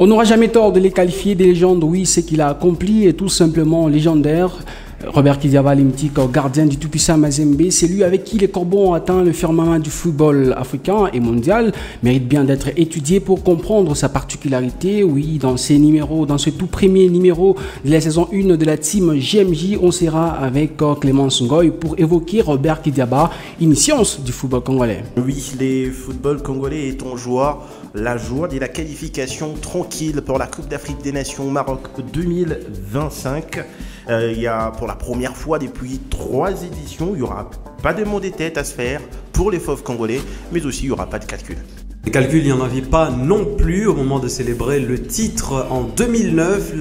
On n'aura jamais tort de les qualifier des légendes. Oui, ce qu'il a accompli est tout simplement légendaire. Robert Kidiaba, le mythique gardien du tout-puissant Mazembe, c'est lui avec qui les Corbeaux ont atteint le firmament du football africain et mondial, mérite bien d'être étudié pour comprendre sa particularité. Oui, dans ces numéros, dans ce tout premier numéro de la saison 1 de la team GMJ, on sera avec Clémence Ngoy pour évoquer Robert Kidiaba, une science du football congolais. Oui, le football congolais est en joie. La joie de la qualification tranquille pour la Coupe d'Afrique des Nations au Maroc 2025. Il y a pour la première fois depuis 3 éditions, il n'y aura pas de mots des têtes à se faire pour les fauves congolais, mais aussi il n'y aura pas de calcul. Les calculs, il n'y en avait pas non plus au moment de célébrer le titre en 2009,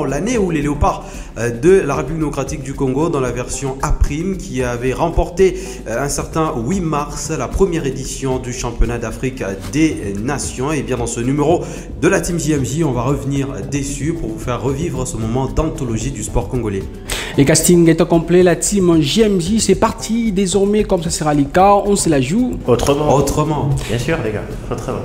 l'année où les Léopards de la République démocratique du Congo, dans la version A', qui avait remporté un certain 8 mars la première édition du championnat d'Afrique des Nations. Et bien dans ce numéro de la team JMJ, on va revenir dessus pour vous faire revivre ce moment d'anthologie du sport congolais. Le casting est au complet, la team JMJ, c'est parti. Désormais, comme ça sera le cas, on se la joue autrement. Bien sûr, les gars, autrement.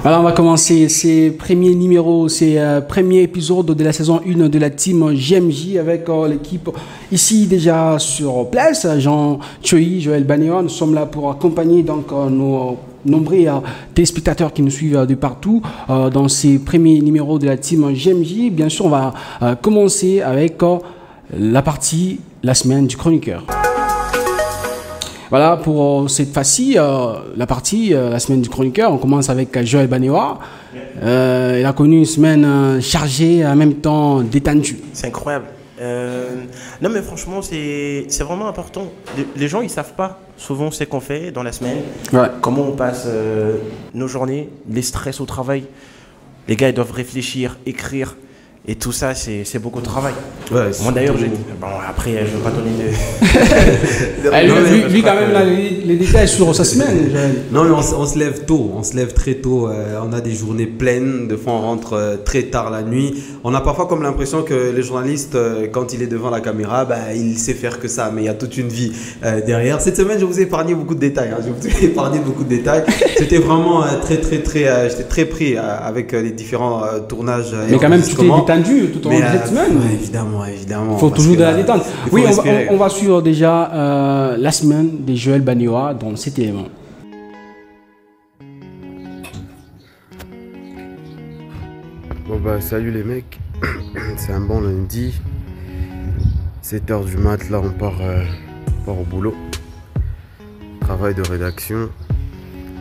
Alors, on va commencer ces premiers numéros, ces premiers épisodes de la saison 1 de la team JMJ avec l'équipe ici déjà sur place. Jean Choi, Joël Banéon, nous sommes là pour accompagner donc nos nombreux téléspectateurs qui nous suivent de partout dans ces premiers numéros de la team JMJ. Bien sûr, on va commencer avec la partie La semaine du chroniqueur. Voilà pour cette fois-ci, la partie La semaine du chroniqueur. On commence avec Joël Banéwa. Il a connu une semaine chargée, en même temps détendue. C'est incroyable. Non mais franchement, c'est vraiment important. Les gens, ils savent pas souvent ce qu'on fait dans la semaine, comment on passe nos journées, les stress au travail. Les gars, ils doivent réfléchir, écrire. Et tout ça, c'est beaucoup de travail. Ouais, moi d'ailleurs, bon, après, je ne vais pas donner de... lui quand même, là, les détails sur sa semaine. Non, mais on se lève tôt, on se lève très tôt. On a des journées pleines, des fois on rentre très tard la nuit. On a parfois comme l'impression que les journalistes, quand il est devant la caméra, il sait faire que ça, mais il y a toute une vie derrière. Cette semaine, je vous ai épargné beaucoup de détails. Je vous ai épargné beaucoup de détails. C'était vraiment j'étais très pris avec les différents tournages. Mais quand même, tu t'es détendu tout au long de cette semaine. Évidemment. Il faut toujours de la détente. Oui, on va suivre déjà la semaine de Joël Banéwa dans cet élément. Bon salut les mecs, c'est un bon lundi, 7h du mat, là on part au boulot, travail de rédaction,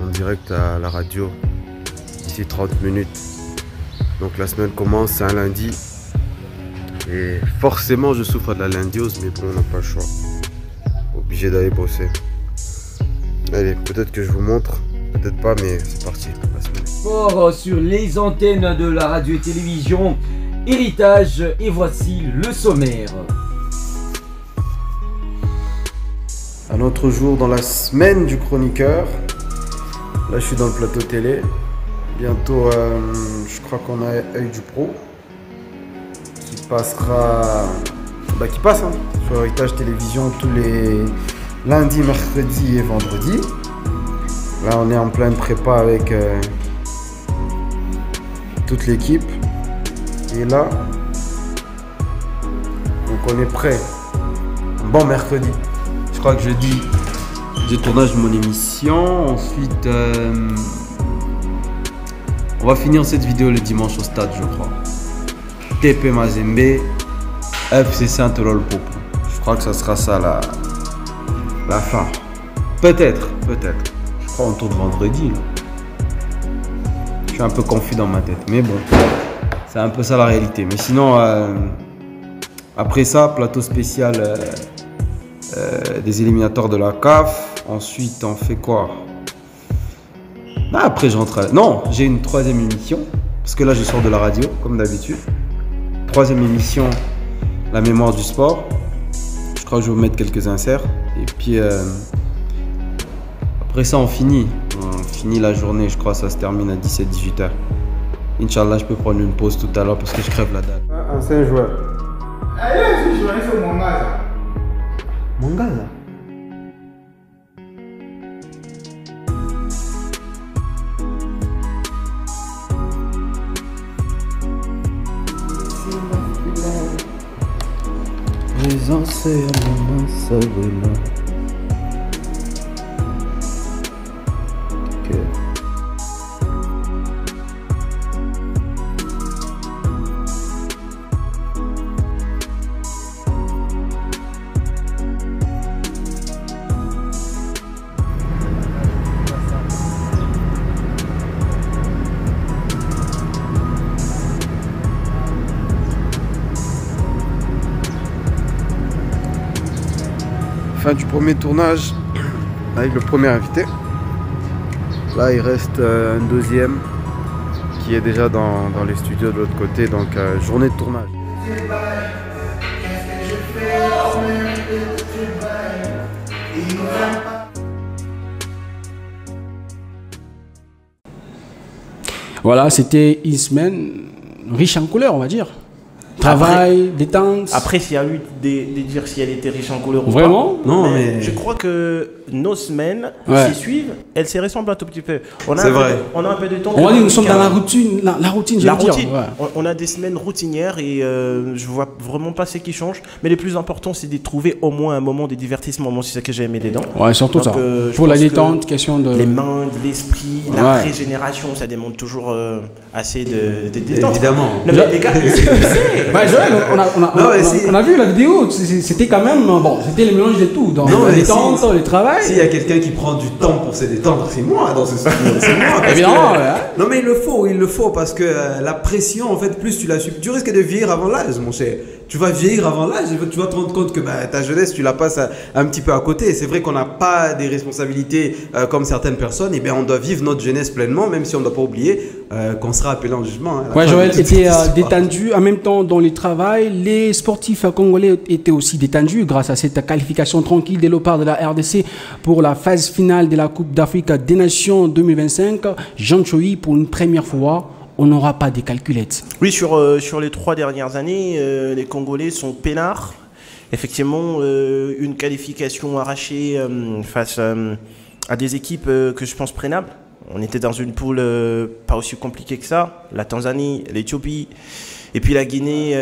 en direct à la radio, d'ici 30 minutes. Donc la semaine commence, c'est un lundi, et forcément je souffre de la lundiose, mais bon on n'a pas le choix, obligé d'aller bosser. Allez, peut-être que je vous montre, peut-être pas, mais c'est parti, la semaine. Sport sur les antennes de la radio et télévision Héritage, et voici le sommaire. Un autre jour dans la semaine du chroniqueur. Là je suis dans le plateau télé. Bientôt je crois qu'on a Œil du Pro qui passera qui passe sur Héritage Télévision tous les lundis, mercredis et vendredis. Là on est en pleine prépa avec toute l'équipe. Et là donc on est prêt. Bon mercredi. Je crois que jeudi, j'ai tournage de mon émission. Ensuite, on va finir cette vidéo le dimanche au stade, je crois. TP Mazembe, FC Saint-Olopopo. Je crois que ça sera ça la fin. Peut-être. Je crois qu'on tourne vendredi. Là. Je suis un peu confus dans ma tête, mais bon, c'est un peu ça la réalité. Mais sinon, après ça, plateau spécial. Des éliminateurs de la CAF. Ensuite on fait quoi? Après je rentre à... Non, j'ai une 3e émission parce que là je sors de la radio comme d'habitude. 3e émission, la mémoire du sport. Je crois que je vais vous mettre quelques inserts. Et puis après ça on finit la journée. Je crois que ça se termine à 17-18h. Inch'Allah je peux prendre une pause tout à l'heure parce que je crève la dalle. Ancien joueur. Je suis sur mon âge. Mon gars là. Présence et maman savela. Ok. Fin du premier tournage avec le premier invité. Là il reste un deuxième qui est déjà dans les studios de l'autre côté, donc journée de tournage. Voilà, c'était Ismen, riche en couleurs, on va dire. Travail, détente. Après, s'il y a eu des dire si elle était riche en couleurs ou Vraiment pas. Non, mais Je crois que nos semaines Ouais. qui suivent, elles se ressemblent un tout petit peu. C'est vrai. On a un peu de temps. On va dire nous sommes dans la routine, la routine, La je veux dire. routine. Ouais. On a des semaines routinières et je vois vraiment pas ce qui change. Mais le plus important, c'est de trouver au moins un moment de divertissement. Moi, c'est ça que j'ai aimé dedans. Ouais, surtout Donc, ça. je Pour la pense que détente, question de. Les mains, de l'esprit, la Ouais. régénération, ça demande toujours assez de détente. évidemment. Non, mais les gars, Ouais, Joël, Non, mais si- on a vu la vidéo, c'était quand même. Bon, c'était le mélange de tout. Donc, Non, la mais détente, le travail. S'il y a quelqu'un qui prend du temps pour se détendre, c'est moi dans ce studio. C'est moi. parce Évidemment, que- ouais. Non, mais il le faut parce que la pression, en fait, plus tu la subis, tu risques de vieillir avant l'âge, mon cher. Tu vas vieillir avant l'âge et tu vas te rendre compte que ta jeunesse, tu la passes un petit peu à côté. C'est vrai qu'on n'a pas des responsabilités comme certaines personnes. Et bien, on doit vivre notre jeunesse pleinement, même si on ne doit pas oublier qu'on sera appelé en jugement. Hein, à la Ouais, fin Joël de toute était cette histoire. détendu en même temps dans le travail. Les sportifs congolais étaient aussi détendus grâce à cette qualification tranquille des Léopards de la RDC pour la phase finale de la Coupe d'Afrique des Nations 2025. Jean Choi, pour une première fois, on n'aura pas des calculettes. oui, sur les 3 dernières années, les Congolais sont peinards. Effectivement, une qualification arrachée face à des équipes que je pense prenables. On était dans une poule pas aussi compliquée que ça. La Tanzanie, l'Éthiopie, et puis la Guinée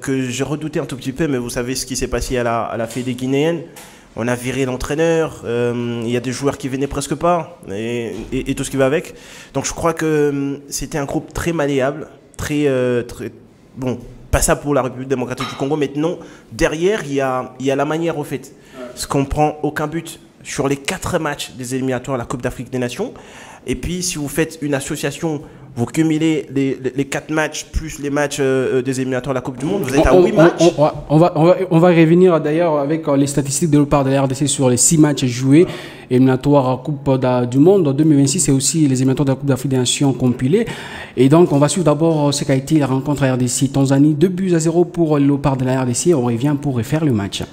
que je redoutais un tout petit peu, mais vous savez ce qui s'est passé à la Fédé guinéenne. On a viré l'entraîneur, il y a des joueurs qui venaient presque pas, et tout ce qui va avec. Donc je crois que c'était un groupe très malléable, très bon, pas ça pour la République démocratique du Congo. Maintenant, derrière, il y a la manière au fait. Parce qu'on prend aucun but sur les 4 matchs des éliminatoires à la Coupe d'Afrique des Nations. Et puis, si vous faites une association, vous cumulez les 4 matchs plus les matchs des éliminatoires à la Coupe du Monde, vous êtes à 8 matchs. On va revenir d'ailleurs avec les statistiques de Léopards de la RDC sur les 6 matchs joués, éliminatoires à Coupe du Monde en 2026 et aussi les éliminatoires de la Coupe d'Afrique des Nations compilés. Et donc, on va suivre d'abord ce qu'a été la rencontre à RDC Tanzanie, 2-0 pour les Léopards de la RDC. On revient pour refaire le match.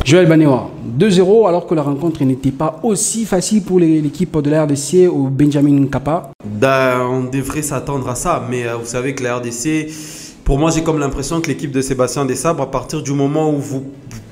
Joël Banewa, 2-0 alors que la rencontre n'était pas aussi facile pour l'équipe de la RDC ou Benjamin Kappa. On devrait s'attendre à ça, mais vous savez que la RDC, pour moi, j'ai comme l'impression que l'équipe de Sébastien Desabre, à partir du moment où vous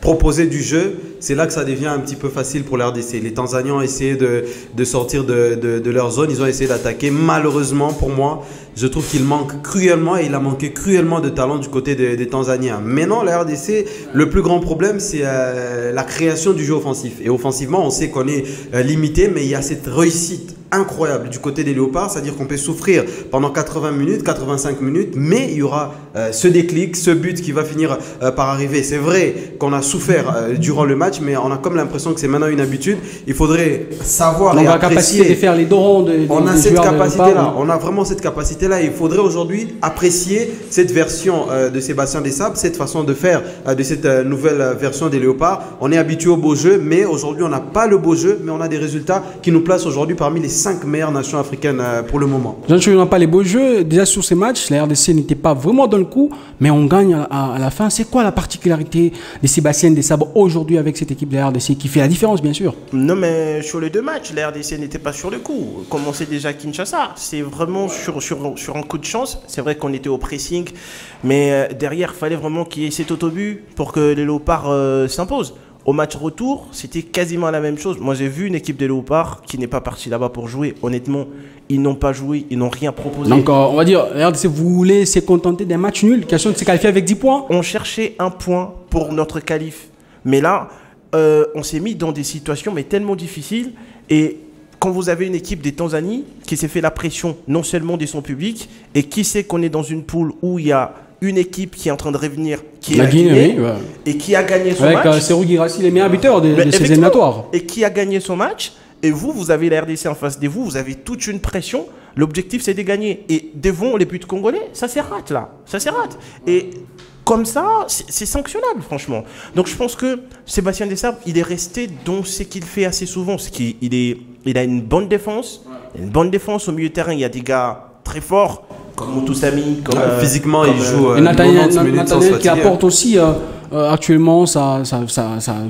proposez du jeu, c'est là que ça devient un petit peu facile pour la RDC. Les Tanzaniens ont essayé de sortir de leur zone, ils ont essayé d'attaquer. Malheureusement, pour moi, je trouve qu'il manque cruellement et il a manqué cruellement de talent du côté des Tanzaniens. Maintenant, la RDC, le plus grand problème, c'est la création du jeu offensif. Et offensivement, on sait qu'on est limité, mais il y a cette réussite incroyable du côté des Léopards, c'est-à-dire qu'on peut souffrir pendant 80 minutes, 85 minutes, mais il y aura ce déclic, ce but qui va finir par arriver. C'est vrai qu'on a souffert durant le match, match, mais on a comme l'impression que c'est maintenant une habitude. Il faudrait savoir Donc et la apprécier. capacité de faire les deux ronds On a des cette joueurs de capacité-là, Léopard, on a vraiment cette capacité-là. Il faudrait aujourd'hui apprécier cette version de Sébastien Desabre, cette façon de faire de cette nouvelle version des Léopards. On est habitué au beau jeu, mais aujourd'hui on n'a pas le beau jeu, mais on a des résultats qui nous placent aujourd'hui parmi les 5 meilleures nations africaines pour le moment. Jean-Charles n'a pas les beaux jeux. Déjà sur ces matchs, la RDC n'était pas vraiment dans le coup, mais on gagne à la fin. C'est quoi la particularité de Sébastien Desabre aujourd'hui avec cette équipe de la RDC qui fait la différence, bien sûr? Non, mais sur les deux matchs, la RDC n'était pas sur le coup. Comme on sait déjà à Kinshasa, c'est vraiment sur un coup de chance. C'est vrai qu'on était au pressing, mais derrière, il fallait vraiment qu'il y ait cet autobus pour que les Léopards s'imposent. Au match retour, c'était quasiment la même chose. Moi, j'ai vu une équipe des Léopards qui n'est pas partie là-bas pour jouer. Honnêtement, ils n'ont pas joué, ils n'ont rien proposé. Donc, on va dire, la RDC voulait se contenter d'un match nul, question de se qualifier avec 10 points. On cherchait un point pour notre qualif. Mais là, on s'est mis dans des situations mais tellement difficiles. Et quand vous avez une équipe des Tanzanie qui s'est fait la pression non seulement de son public, et qui sait qu'on est dans une poule où il y a une équipe qui est en train de revenir, qui est la Guinée, oui, ouais. et qui a gagné son avec match. Serhou Guirassy, les meilleurs buteurs de ces Effectivement. éliminatoires. Et qui a gagné son match. Et vous avez la RDC en face de vous, vous avez toute une pression. L'objectif, c'est de gagner. Et devant les buts congolais, ça c'est rate là. Ça c'est rate. Et comme ça, c'est sanctionnable, franchement. Donc je pense que Sébastien Desabre, il est resté dans ce qu'il fait assez souvent. Il a une bonne défense. Une bonne défense au milieu de terrain. Il y a des gars très forts, comme Moutoussamy. Physiquement, il joue Et 90 minutes sans se Nathaniel qui fatiguer. apporte aussi actuellement sa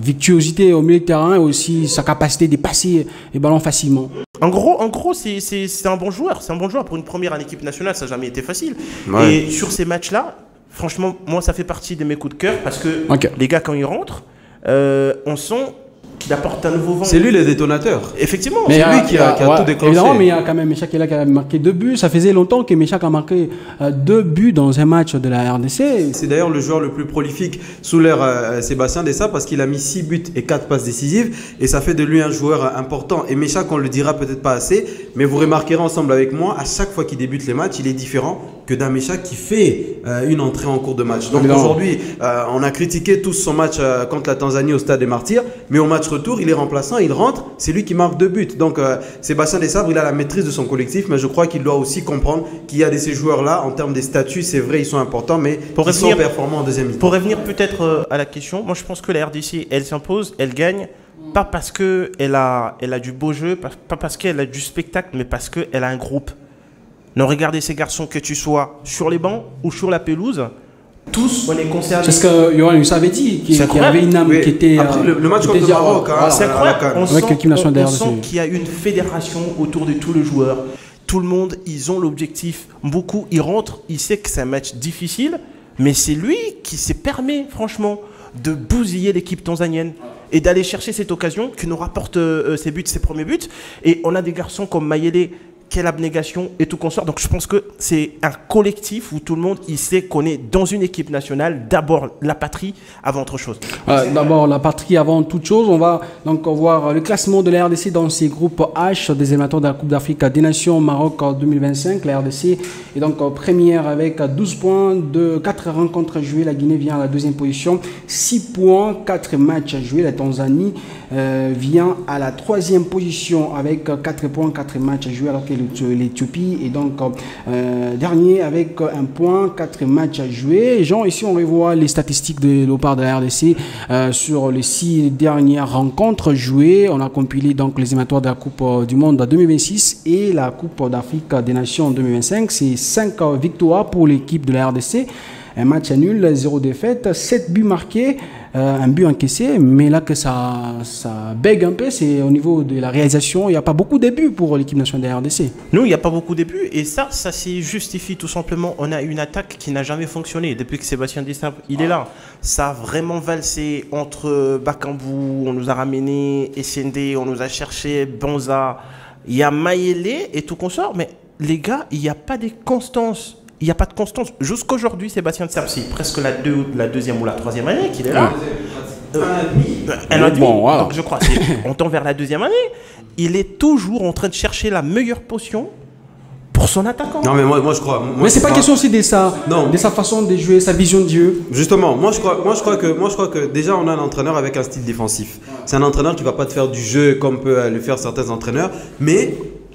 virtuosité au milieu de terrain et aussi sa capacité de passer les ballons facilement. En gros, c'est un bon joueur. C'est un bon joueur pour une première en équipe nationale. Ça n'a jamais été facile. Ouais. Et sur ces matchs-là, franchement, moi, ça fait partie de mes coups de cœur parce que les gars, quand ils rentrent, on sent qu'il apporte un nouveau vent. C'est lui le détonateur. Effectivement. Mais C'est lui qui a tout déclenché. Évidemment, mais il y a quand même Méchac qui a marqué 2 buts. Ça faisait longtemps que Méchac a marqué 2 buts dans un match de la RDC. C'est d'ailleurs le joueur le plus prolifique sous l'ère Sébastien Desabre parce qu'il a mis 6 buts et 4 passes décisives et ça fait de lui un joueur important. Et Méchac, on le dira peut-être pas assez, mais vous remarquerez ensemble avec moi, à chaque fois qu'il débute les matchs, il est différent que d'un Méchac qui fait une entrée en cours de match. Donc aujourd'hui, on a critiqué tous son match contre la Tanzanie au Stade des Martyrs, mais au match retour, il est remplaçant, il rentre, c'est lui qui marque 2 buts. Donc Sébastien Desabre, il a la maîtrise de son collectif, mais je crois qu'il doit aussi comprendre qu'il y a de ces joueurs-là, en termes des statuts, c'est vrai, ils sont importants, mais ils sont performants en deuxième mi-temps. Pour revenir peut-être à la question, moi je pense que la RDC, elle s'impose, elle gagne, pas parce qu'elle a du beau jeu, pas parce qu'elle a du spectacle, mais parce qu'elle a un groupe. Non, regardez ces garçons, que tu sois sur les bancs ou sur la pelouse, tous on est concernés. C'est ce que Yohan nous avait dit, qu'il y avait une âme Oui. qui était. Après, le match qui contre était le Maroc, hein, voilà. C'est incroyable. On Avec l'équipe nationale sent d'RDC. qu'il y a une fédération autour de tous les joueurs. Tout le monde, ils ont l'objectif. Beaucoup, ils rentrent, ils savent que c'est un match difficile, mais c'est lui qui s'est permis, franchement, de bousiller l'équipe tanzanienne et d'aller chercher cette occasion qui nous rapporte ses buts, ses premiers buts. Et on a des garçons comme Mayele, quelle abnégation et tout consort. Donc je pense que c'est un collectif où tout le monde il sait qu'on est dans une équipe nationale, d'abord la patrie avant autre chose. D'abord la patrie avant toute chose. On va donc voir le classement de la RDC dans ces groupes H des éliminatoires de la Coupe d'Afrique des Nations Maroc 2025. La RDC est donc première avec 12 points de 4 rencontres jouées. La Guinée vient à la deuxième position, 6 points, 4 matchs joués. La Tanzanie vient à la troisième position avec 4 points, 4 matchs joués, alors que l'Éthiopie est donc dernier avec 1 point, 4 matchs joués. Jean, ici on revoit les statistiques de Léopard de la RDC sur les 6 dernières rencontres jouées. On a compilé donc les éliminatoires de la Coupe du Monde 2026 et la Coupe d'Afrique des Nations 2025. C'est 5 victoires pour l'équipe de la RDC. Un match nul, 0 défaite, 7 buts marqués, un but encaissé. Mais là que ça bègue un peu, c'est au niveau de la réalisation. Il n'y a pas beaucoup de buts pour l'équipe nationale de la RDC. Nous, il n'y a pas beaucoup de buts et ça se justifie tout simplement. On a une attaque qui n'a jamais fonctionné depuis que Sébastien Desabre il est là. Ça a vraiment valsé entre Bakambu, on nous a ramené SND, on nous a cherché Banza. Il y a Mayele et tout consort, mais les gars, il n'y a pas de constance. Il n'y a pas de constance. Jusqu'aujourd'hui, Sébastien Desabre, c'est presque la deuxième ou la troisième année qu'il est là. Un an et demi. Bon, voilà. Donc je crois, on tend vers la deuxième année. Il est toujours en train de chercher la meilleure potion pour son attaquant. Non, mais moi je crois. Mais c'est pas question aussi de sa façon de jouer, sa vision de jeu. Justement, moi je crois que déjà on a un entraîneur avec un style défensif. C'est un entraîneur qui va pas te faire du jeu comme peut le faire certains entraîneurs. Mais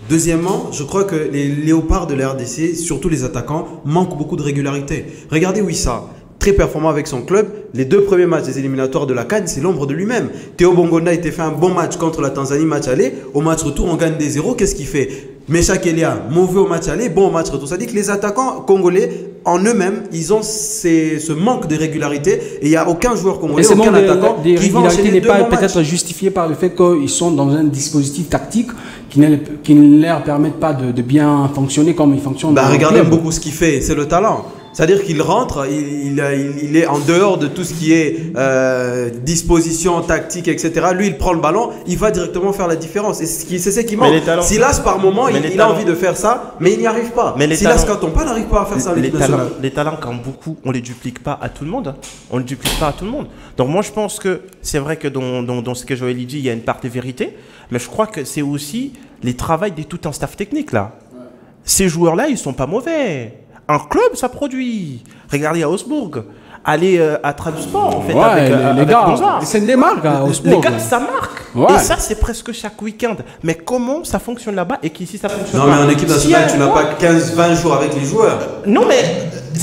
deuxièmement, je crois que les léopards de la RDC, surtout les attaquants, manquent beaucoup de régularité. Regardez Wissa. Très performant avec son club. Les 2 premiers matchs des éliminatoires de la CAN, c'est l'ombre de lui-même. Théo Bongonda a été fait un bon match contre la Tanzanie, match aller. Au match retour, on gagne des 0. Qu'est-ce qu'il fait? Meshak Elia, mauvais au match aller, bon au match retour. Ça dit que les attaquants congolais, en eux-mêmes, ils ont ce manque de régularité. Et il n'y a aucun joueur congolais, aucun attaquant qui va enchaîner n'est pas peut-être justifié par le fait qu'ils sont dans un dispositif tactique qui ne leur permettent pas de bien fonctionner comme ils fonctionnent. Regardez beaucoup ce qu'il fait, c'est le talent. C'est-à-dire qu'il rentre, il est en dehors de tout ce qui est disposition tactique, etc. Lui, il prend le ballon, il va directement faire la différence. Et c'est ce qui manque. Silas, par moment, il a envie de faire ça, mais il n'y arrive pas. Silas Katompa n'arrive pas à faire ça à l'équipe nationale. Les talents, quand beaucoup, on ne les duplique pas à tout le monde. On ne les duplique pas à tout le monde. Donc moi, je pense que c'est vrai que dans ce que Joël dit, il y a une part de vérité. Mais je crois que c'est aussi les travails de tout un staff technique, là. Ces joueurs-là, ils ne sont pas mauvais. Un club, ça produit. Regardez à Augsbourg. Allez à Trabzonspor, en fait, les gars, c'est une démarque à Augsbourg. Les gars, ça marque. Ouais. Et ça, c'est presque chaque week-end. Mais comment ça fonctionne là-bas et qu'ici, ça fonctionne pas? Non, mais en équipe nationale, tu n'as pas 15-20 jours avec les joueurs. Non, mais...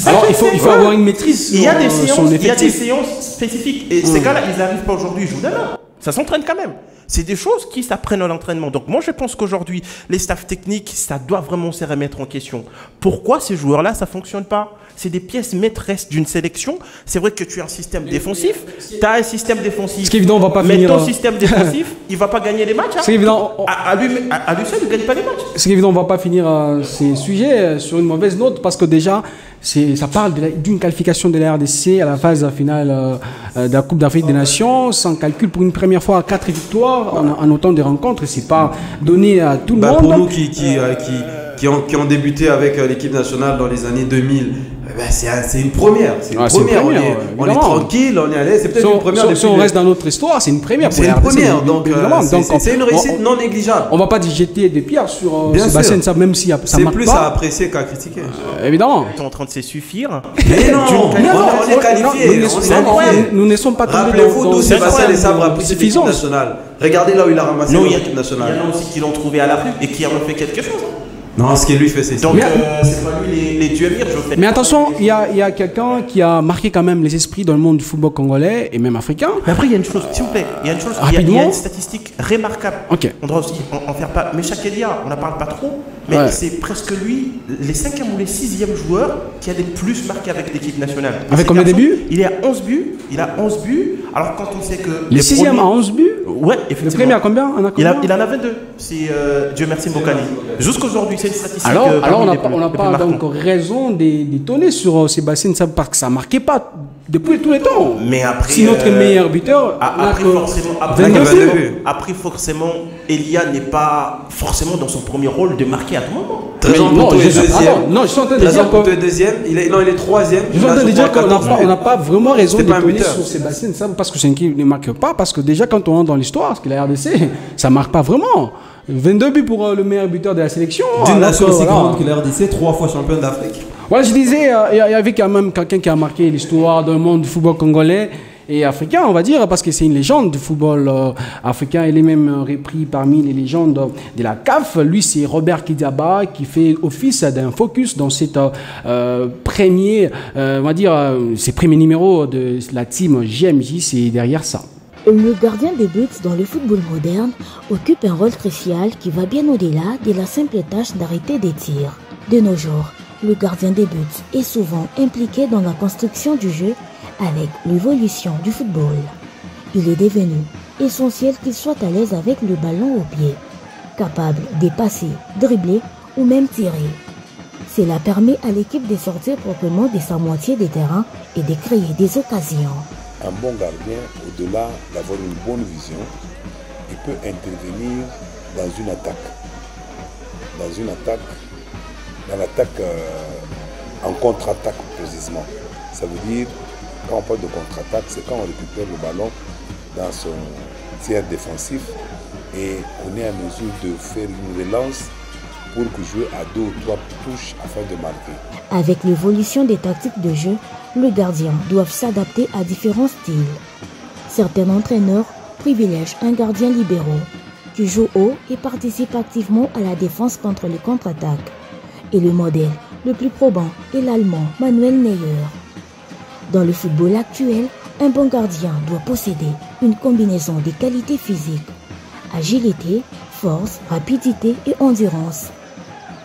Alors, il faut avoir une maîtrise. Il y a des séances spécifiques. Et ces gars-là, ils n'arrivent pas aujourd'hui, ils jouent demain. Ça s'entraîne quand même. C'est des choses qui s'apprennent à l'entraînement. Donc moi, je pense qu'aujourd'hui, les staffs techniques, ça doit vraiment se remettre en question. Pourquoi ces joueurs-là, ça ne fonctionne pas? C'est des pièces maîtresses d'une sélection. C'est vrai que tu as un système défensif. Tu as un système défensif. C'est évident, on va pas finir. Mais ton système défensif, il ne va pas gagner les matchs. Hein. C'est évident. À lui seul, il ne gagne pas les matchs. C'est évident, on ne va pas finir ces sujets sur une mauvaise note parce que déjà, ça parle d'une qualification de la RDC à la phase finale de la Coupe d'Afrique des Nations, sans calcul pour une première fois à 4 victoires en autant de rencontres. C'est pas donné à tout le monde. Pour nous qui ont débuté avec l'équipe nationale dans les années 2000, c'est une première. C'est une première. On est tranquille, on est allé. C'est peut-être une première. Si on reste dans notre histoire, c'est une première. C'est une première. Donc c'est une réussite non négligeable. On ne va pas jeter des pierres sur ce bassin, même si ça marche pas. C'est plus à apprécier qu'à critiquer. Évidemment. Ils sont en train de se suffire. Mais non, on est qualifiés. Nous ne sommes pas tombés Rappelez-vous d'où Sébastien Desabre a pris l'équipe nationale. Regardez là où il a ramassé l'équipe nationale. Il y en a aussi qui l'ont trouvé à la rue et qui en ont fait quelque chose. Non, ce qu'il lui fait, c'est ça. Donc, c'est pas lui les dieux mires, je fais. Mais attention, il y a quelqu'un qui a marqué quand même les esprits dans le monde du football congolais et même africain. Mais après, il y a une chose, s'il vous plaît, il y a une statistique remarquable. Okay. On doit aussi en faire pas. Mais Meshak Elia, on n'en parle pas trop, mais c'est presque lui, les 5e ou les 6e joueurs qui a les plus marqué avec l'équipe nationale. Avec combien de buts? Il est à 11 buts. Alors, quand on sait que. Les 6e à 11 buts? Ouais, effectivement. Le premier à combien? Il en a 22. C'est Dieu merci Mbokani. Jusqu'aujourd'hui, c'est une statistique. Alors on n'a pas donc raison d'étonner sur Sébastien Desabre parce que ça ne marquait pas depuis tous les temps. Mais après, si notre meilleur buteur après forcément, Elia n'est pas forcément dans son premier rôle de marquer à tout moment. Non, je suis en train de dire que deuxième, il est troisième. Je suis en train de dire qu'on n'a pas vraiment raison d'étonner sur Sébastien Desabre parce que c'est qui ne marque pas, parce que déjà quand on rentre dans l'histoire, parce que la RDC, ça ne marque pas vraiment. 22 buts pour le meilleur buteur de la sélection. D'une nation aussi grande que la RDC, 3 fois championne d'Afrique. Ouais, je disais, il y avait quand même quelqu'un qui a marqué l'histoire dans le monde du football congolais et africain, on va dire, parce que c'est une légende du football africain. Il est même repris parmi les légendes de la CAF. Lui, c'est Robert Kidiaba qui fait office d'un focus dans cette premier, on va dire, ces premiers numéros de la team JMJ, c'est derrière ça. Le gardien des buts dans le football moderne occupe un rôle crucial qui va bien au-delà de la simple tâche d'arrêter des tirs. De nos jours, le gardien des buts est souvent impliqué dans la construction du jeu avec l'évolution du football. Il est devenu essentiel qu'il soit à l'aise avec le ballon au pied, capable de passer, dribbler ou même tirer. Cela permet à l'équipe de sortir proprement de sa moitié des terrains et de créer des occasions. Un bon gardien, au-delà d'avoir une bonne vision, il peut intervenir dans une attaque. Dans l'attaque en contre-attaque précisément. Ça veut dire, quand on parle de contre-attaque, c'est quand on récupère le ballon dans son tiers défensif et on est à mesure de faire une relance pour jouer à 2 ou 3 touches afin de marquer. Avec l'évolution des tactiques de jeu, les gardiens doivent s'adapter à différents styles. Certains entraîneurs privilègent un gardien libéraux qui joue haut et participe activement à la défense contre les contre-attaques. Et le modèle le plus probant est l'Allemand Manuel Neuer. Dans le football actuel, un bon gardien doit posséder une combinaison des qualités physiques, agilité, force, rapidité et endurance.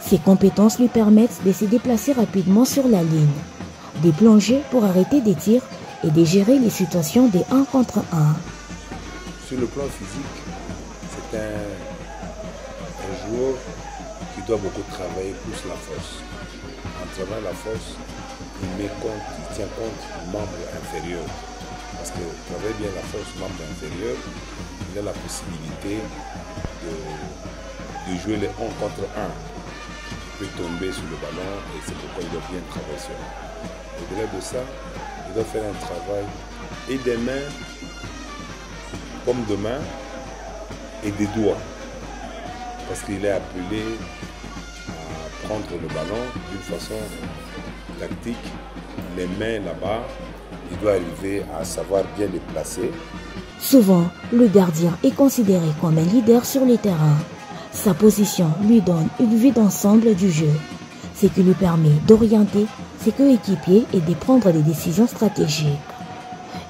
Ces compétences lui permettent de se déplacer rapidement sur la ligne, de plonger pour arrêter des tirs et de gérer les situations de 1 contre 1. Sur le plan physique, c'est un joueur qui doit beaucoup travailler plus la force. En travaillant la force, il tient compte du membre inférieur. Parce que travailler bien la force du membre inférieur, il a la possibilité de jouer les 1 contre 1. Il peut tomber sur le ballon et c'est pourquoi il doit bien travailler sur lui. Au-delà de ça, il doit faire un travail et des mains comme de mains et des doigts. Parce qu'il est appelé à prendre le ballon d'une façon tactique. Les mains là-bas, il doit arriver à savoir bien les placer. Souvent, le gardien est considéré comme un leader sur le terrain. Sa position lui donne une vue d'ensemble du jeu, ce qui lui permet d'orienter ses coéquipiers et de prendre des décisions stratégiques.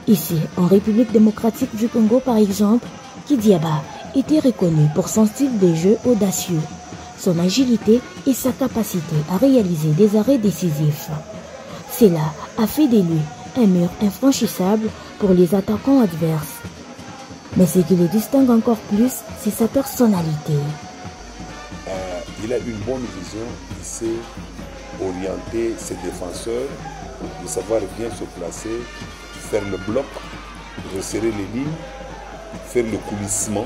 Ici, en République démocratique du Congo par exemple, Kidiaba était reconnu pour son style de jeu audacieux, son agilité et sa capacité à réaliser des arrêts décisifs. Cela a fait de lui un mur infranchissable pour les attaquants adverses. Mais ce qui le distingue encore plus, c'est sa personnalité. Il a une bonne vision, il sait orienter ses défenseurs, de savoir bien se placer, faire le bloc, resserrer les lignes, faire le coulissement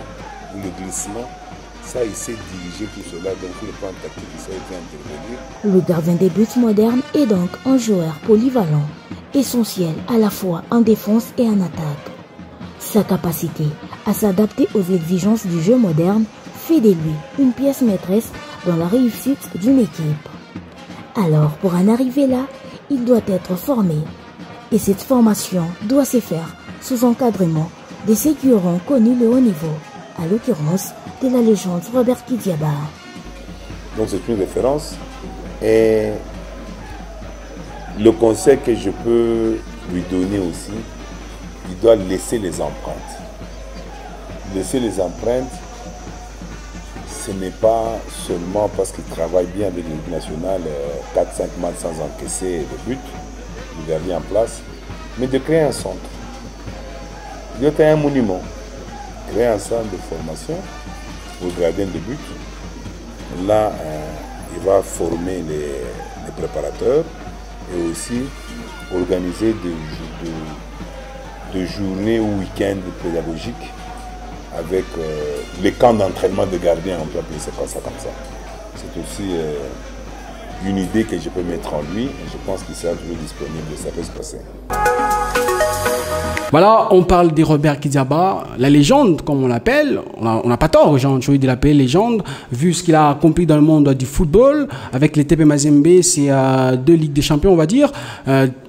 ou le glissement. Ça, il sait diriger tout cela, donc le plan tactique, il sait bien intervenir. Le gardien des buts moderne est donc un joueur polyvalent, essentiel à la fois en défense et en attaque. Sa capacité à s'adapter aux exigences du jeu moderne fait de lui une pièce maîtresse dans la réussite d'une équipe. Alors, pour en arriver là, il doit être formé. Et cette formation doit se faire sous encadrement de ceux qui auront connu le haut niveau, à l'occurrence de la légende Robert Kidiaba. Donc c'est une référence. Et le conseil que je peux lui donner aussi, il doit laisser les empreintes. Laisser les empreintes, ce n'est pas seulement parce qu'il travaille bien avec l'équipe nationale, 4-5 matchs sans encaisser de but, il gardien en place, mais de créer un centre. Il doit créer un monument, créer un centre de formation aux gardiens de but. Là, il va former les préparateurs et aussi organiser des journées ou week-ends pédagogiques avec les camps d'entraînement de gardiens, on peut appeler ça comme ça. C'est aussi une idée que je peux mettre en lui et je pense qu'il sera toujours disponible, ça peut se passer. Voilà, on parle de Robert Kidiaba, la légende, comme on l'appelle. On n'a pas tort, j'ai envie de l'appeler légende, vu ce qu'il a accompli dans le monde du football. Avec les TP Mazembe, c'est 2 Ligues des Champions, on va dire.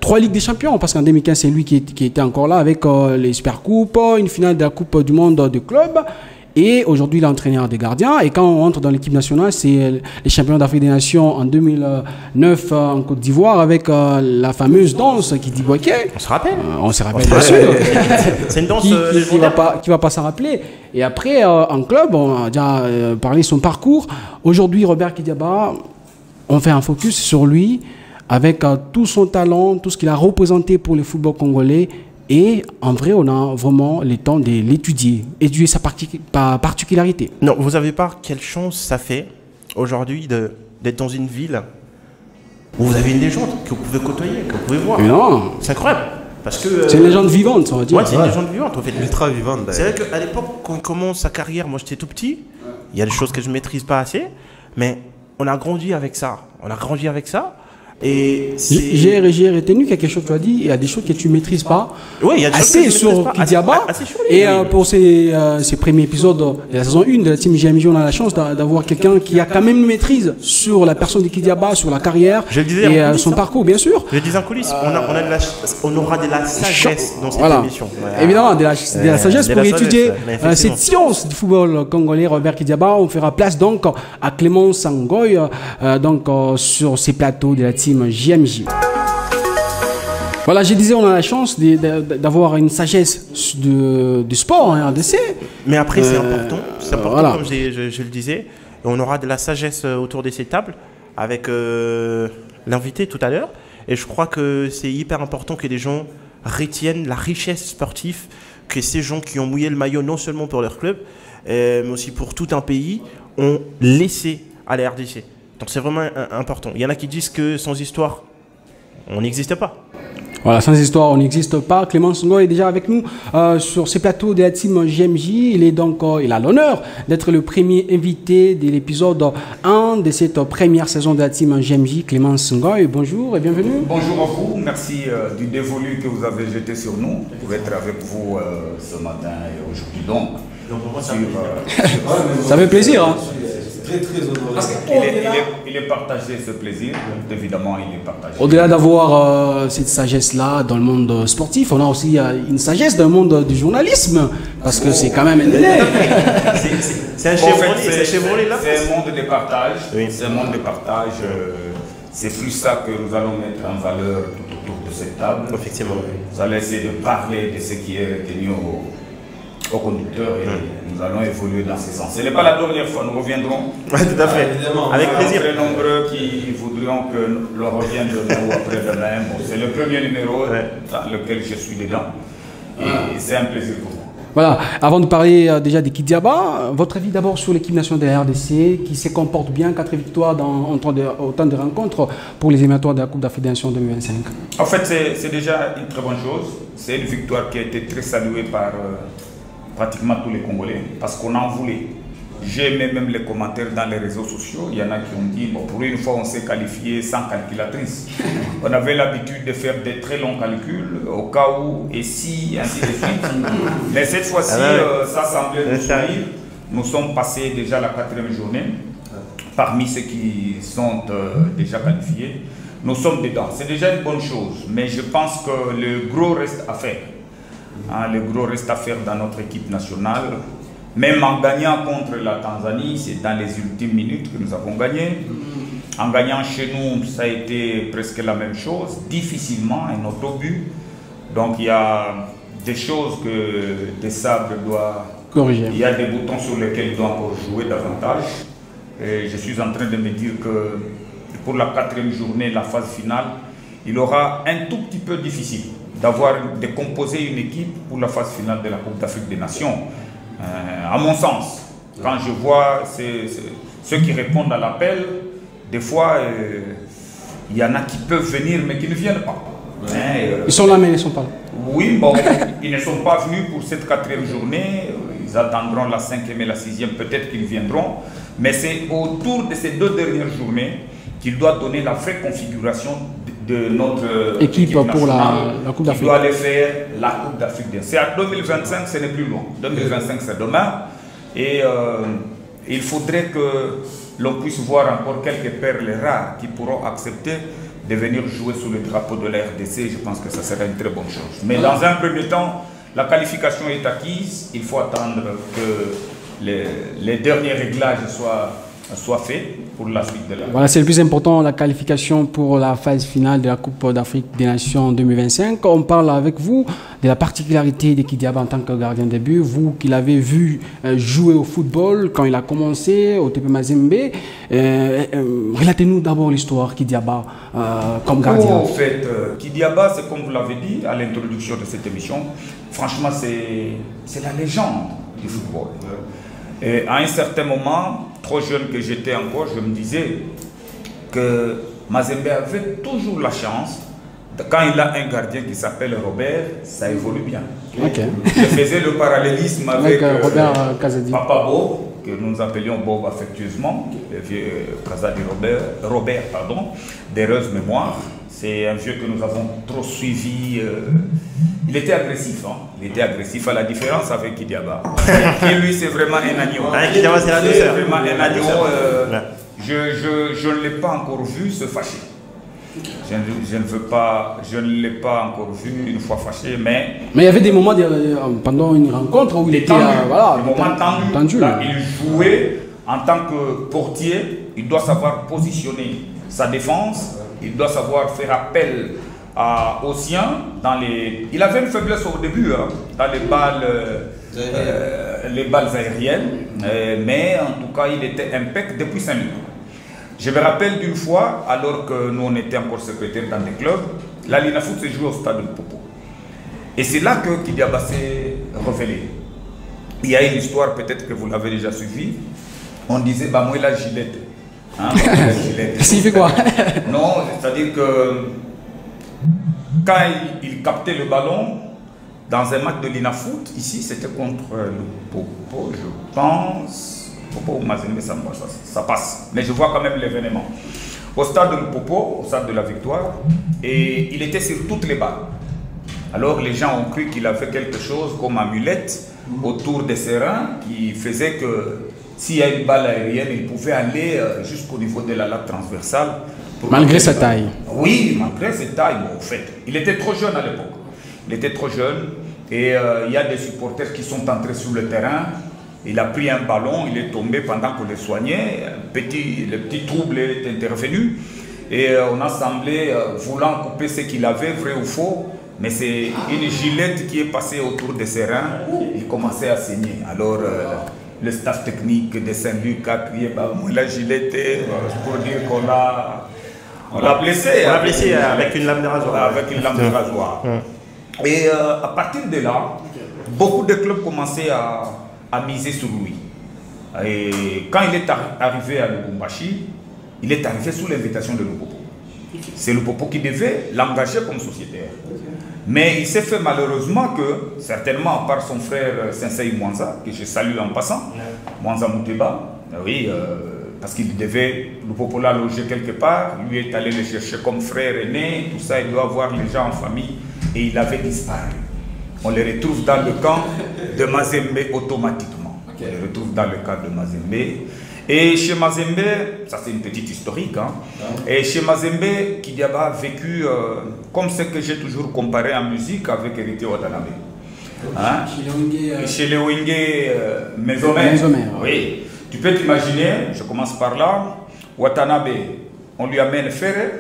3 Ligues des Champions, parce qu'en 2015, c'est lui qui était encore là avec les Super Coupes, une finale de la Coupe du Monde de club. Et aujourd'hui, il est entraîneur des gardiens. Et quand on entre dans l'équipe nationale, c'est les champions d'Afrique des Nations en 2009 en Côte d'Ivoire avec la fameuse danse qui dit Boaké. On se rappelle. On se rappelle, bien sûr. C'est une danse qui va pas s'en rappeler. Et après, en club, on a déjà parlé de son parcours. Aujourd'hui, Robert Kidiaba, on fait un focus sur lui avec tout son talent, tout ce qu'il a représenté pour le football congolais. Et en vrai, on a vraiment le temps de l'étudier, étudier sa particularité. Non, vous n'avez pas quelle chance ça fait aujourd'hui d'être dans une ville où vous avez une légende que vous pouvez côtoyer, que vous pouvez voir. Non. C'est incroyable. Parce que c'est une légende vivante, on va dire. Ouais, c'est une légende vivante. En fait. Ultra vivante. C'est vrai qu'à l'époque, quand il commence sa carrière, moi j'étais tout petit, il y a des choses que je ne maîtrise pas assez, mais on a grandi avec ça. Et j'ai retenu quelque chose que tu as dit, il y a des choses que tu ne maîtrises pas. Oui, il y a des assez choses que sur Kidiaba. Et pour ces premiers épisodes de la saison 1 de la team GMJ, on a la chance d'avoir quelqu'un qui a quand même une maîtrise sur la personne de Kidiaba, sur la carrière et son parcours, bien sûr. Je dis en coulisses, on aura de la sagesse dans cette émission. Voilà. Évidemment, de la sagesse pour étudier cette science du football congolais. Robert Kidiaba, on fera place donc à Clément Sangoy sur ces plateaux de la team JMJ. Voilà, je disais, on a la chance d'avoir une sagesse du sport en RDC. Mais après, c'est important, voilà. Comme je le disais. On aura de la sagesse autour de ces tables avec l'invité tout à l'heure. Et je crois que c'est hyper important que les gens retiennent la richesse sportive que ces gens qui ont mouillé le maillot non seulement pour leur club, mais aussi pour tout un pays, ont laissé à la RDC. Donc c'est vraiment important. Il y en a qui disent que sans histoire, on n'existe pas. Voilà, sans histoire, on n'existe pas. Clément Songo est déjà avec nous sur ces plateaux de la team GMJ. Il a l'honneur d'être le premier invité de l'épisode 1 de cette première saison de la team GMJ. Clément Songo, bonjour et bienvenue. Bonjour à vous, merci du dévolu que vous avez jeté sur nous pour être avec vous ce matin et aujourd'hui donc. Ça fait plaisir, hein. Très honoré. Il est partagé ce plaisir, évidemment il est partagé. Au-delà d'avoir cette sagesse-là dans le monde sportif, on a aussi une sagesse dans le monde du journalisme, parce que c'est quand même un c'est un chevrolet là. C'est un monde de partage, c'est un monde de partage. C'est plus ça que nous allons mettre en valeur tout autour de cette table. Effectivement. Vous allez essayer de parler de ce qui est retenu au conducteur et nous allons évoluer dans ce sens. Ce n'est pas la dernière fois, nous reviendrons. Tout à fait, avec plaisir. Très nombreux qui voudront que l'on revienne demain ou après-demain. Bon, c'est le premier numéro dans lequel je suis dedans et c'est un plaisir pour moi. Voilà, avant de parler déjà des Kidiaba, votre avis d'abord sur l'équipe nationale de la RDC qui se comporte bien, 4 victoires dans autant de rencontres pour les éliminatoires de la Coupe d'Afrique des Nations 2025. En fait, c'est déjà une très bonne chose. C'est une victoire qui a été très saluée par pratiquement tous les Congolais parce qu'on en voulait. J'ai aimé même les commentaires dans les réseaux sociaux. Il y en a qui ont dit, bon, pour une fois on s'est qualifié sans calculatrice. On avait l'habitude de faire des très longs calculs au cas où, et si, ainsi de suite. Mais cette fois-ci, ça semblait nous sourire. Nous sommes passés déjà la 4e journée. Parmi ceux qui sont déjà qualifiés, nous sommes dedans. C'est déjà une bonne chose, mais je pense que le gros reste à faire. Le gros reste à faire dans notre équipe nationale. Même en gagnant contre la Tanzanie, c'est dans les ultimes minutes que nous avons gagné. En gagnant chez nous, ça a été presque la même chose, difficilement, un autre but. Donc il y a des choses que Desabre doit corriger. Il y a des boutons sur lesquels il doit encore jouer davantage. Et je suis en train de me dire que pour la 4e journée, la phase finale, il aura un tout petit peu difficile de composer une équipe pour la phase finale de la Coupe d'Afrique des Nations. À mon sens, quand je vois ceux qui répondent à l'appel, des fois, il y en a qui peuvent venir mais qui ne viennent pas. Ils sont là mais ils ne sont pas là. Oui, bon, ils ne sont pas venus pour cette 4e journée, ils attendront la 5e et la 6e, peut-être qu'ils viendront, mais c'est autour de ces 2 dernières journées qu'il doit donner la vraie configuration de notre équipe pour la Coupe d'Afrique. Il doit aller faire la Coupe d'Afrique. C'est à 2025, ce n'est plus loin. 2025, c'est demain. Et il faudrait que l'on puisse voir encore quelques perles rares qui pourront accepter de venir jouer sous le drapeau de la RDC. Je pense que ça serait une très bonne chose. Mais dans un premier temps, la qualification est acquise. Il faut attendre que les derniers réglages soient faits pour la suite de la... Voilà, c'est le plus important, la qualification pour la phase finale de la Coupe d'Afrique des Nations 2025. On parle avec vous de la particularité de Kidiaba en tant que gardien de but. Vous qui l'avez vu jouer au football quand il a commencé au TP Mazembe. Relatez-nous d'abord l'histoire Kidiaba comme gardien. En fait, Kidiaba, c'est comme vous l'avez dit à l'introduction de cette émission, franchement, c'est la légende du football. Et à un certain moment, trop jeune que j'étais encore, je me disais que Mazembe avait toujours la chance. Quand il a un gardien qui s'appelle Robert, ça évolue bien. Okay. Je faisais le parallélisme avec Robert Kazadi. Papa Beau. que nous appelions Bob affectueusement, le vieux Kazadi Robert, d'heureuse mémoire. C'est un vieux que nous avons trop suivi. Il était agressif, hein. Il était agressif à la différence avec Kidiaba. Et lui, c'est vraiment un agneau. Kidiaba, c'est la douceur. Vraiment un agneau. Je ne l'ai pas encore vu se fâcher. Je ne l'ai pas encore vu une fois fâché, mais il y avait des moments pendant une rencontre où il était tendu. Là, il jouait en tant que portier. Il doit savoir positionner sa défense. Il doit savoir faire appel aux siens. Il avait une faiblesse au début, hein, dans les balles aériennes, mais en tout cas, il était impeccable depuis 5 minutes. Je me rappelle d'une fois, alors que nous on était encore secrétaires dans des clubs, la Linafoot s'est jouée au stade de Popo. Et c'est là que Kidiaba s'est révélé. Il y a une histoire, peut-être que vous l'avez déjà suivie. On disait, bah moi la Gillette. Hein, il fait quoi? Non, c'est-à-dire que quand il captait le ballon dans un match de Linafoot, ici c'était contre le Popo, je pense. Popo ou Mazembe, ça passe. Mais je vois quand même l'événement. Au stade de Popo, au stade de la Victoire, et il était sur toutes les balles. Alors les gens ont cru qu'il avait quelque chose comme amulette autour des serins qui faisait que s'il y a une balle aérienne, il pouvait aller jusqu'au niveau de la latte transversale. Malgré sa taille. Oui, malgré sa taille. Bon, en fait, il était trop jeune à l'époque. Il était trop jeune et il y a des supporters qui sont entrés sur le terrain. Il a pris un ballon, il est tombé pendant qu'on le soignait. Le petit trouble est intervenu. Et on a semblé voulant couper ce qu'il avait, vrai ou faux. Mais c'est une gilette qui est passée autour de ses reins. Il commençait à saigner. Alors le staff technique de Saint-Luc a crié la gilette pour dire qu'on l'a blessé. On l'a blessé avec une lame de rasoir. Avec une lame de rasoir. Et à partir de là, beaucoup de clubs commençaient à miser sur lui. Et quand il est arrivé à Lubumbashi, il est arrivé sous l'invitation de Lupopo. C'est Lupopo qui devait l'engager comme sociétaire. Mais il s'est fait malheureusement que, certainement par son frère Sensei Mwanza, que je salue en passant, Mwanza Mouteba, oui, parce qu'il devait, Lupopo l'a logé quelque part, lui est allé le chercher comme frère aîné, tout ça, il doit avoir les gens en famille, et il avait disparu. On les retrouve dans le camp de Mazembe automatiquement. On les retrouve dans le camp de Mazembe. Et chez Mazembe, ça c'est une petite historique, hein. Et chez Mazembe, Kidiaba a vécu comme ce que j'ai toujours comparé en musique avec Héritier Watanabe. Hein? Chez les Wingé Mesomer. Oui. Tu peux t'imaginer, je commence par là, Watanabe, on lui amène Ferre,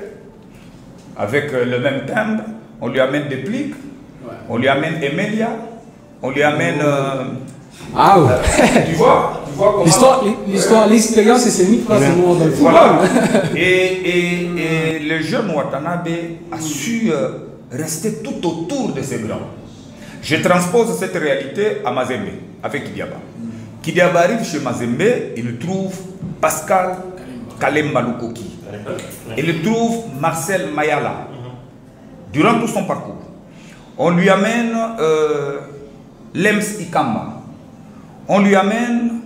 avec le même timbre, on lui amène des pliques. On lui amène Emilia, on lui amène... tu vois l'histoire, l'expérience, c'est mis pratiquement dans le football. Voilà. Et le jeune Watanabe a su rester tout autour de ses grands. Je transpose cette réalité à Mazembe, avec Kidiaba. Kidiaba arrive chez Mazembe, il trouve Pascal Kalemba Lukoki. Il trouve Marcel Mayala. Durant tout son parcours. On lui amène Lems Ikamba, on lui amène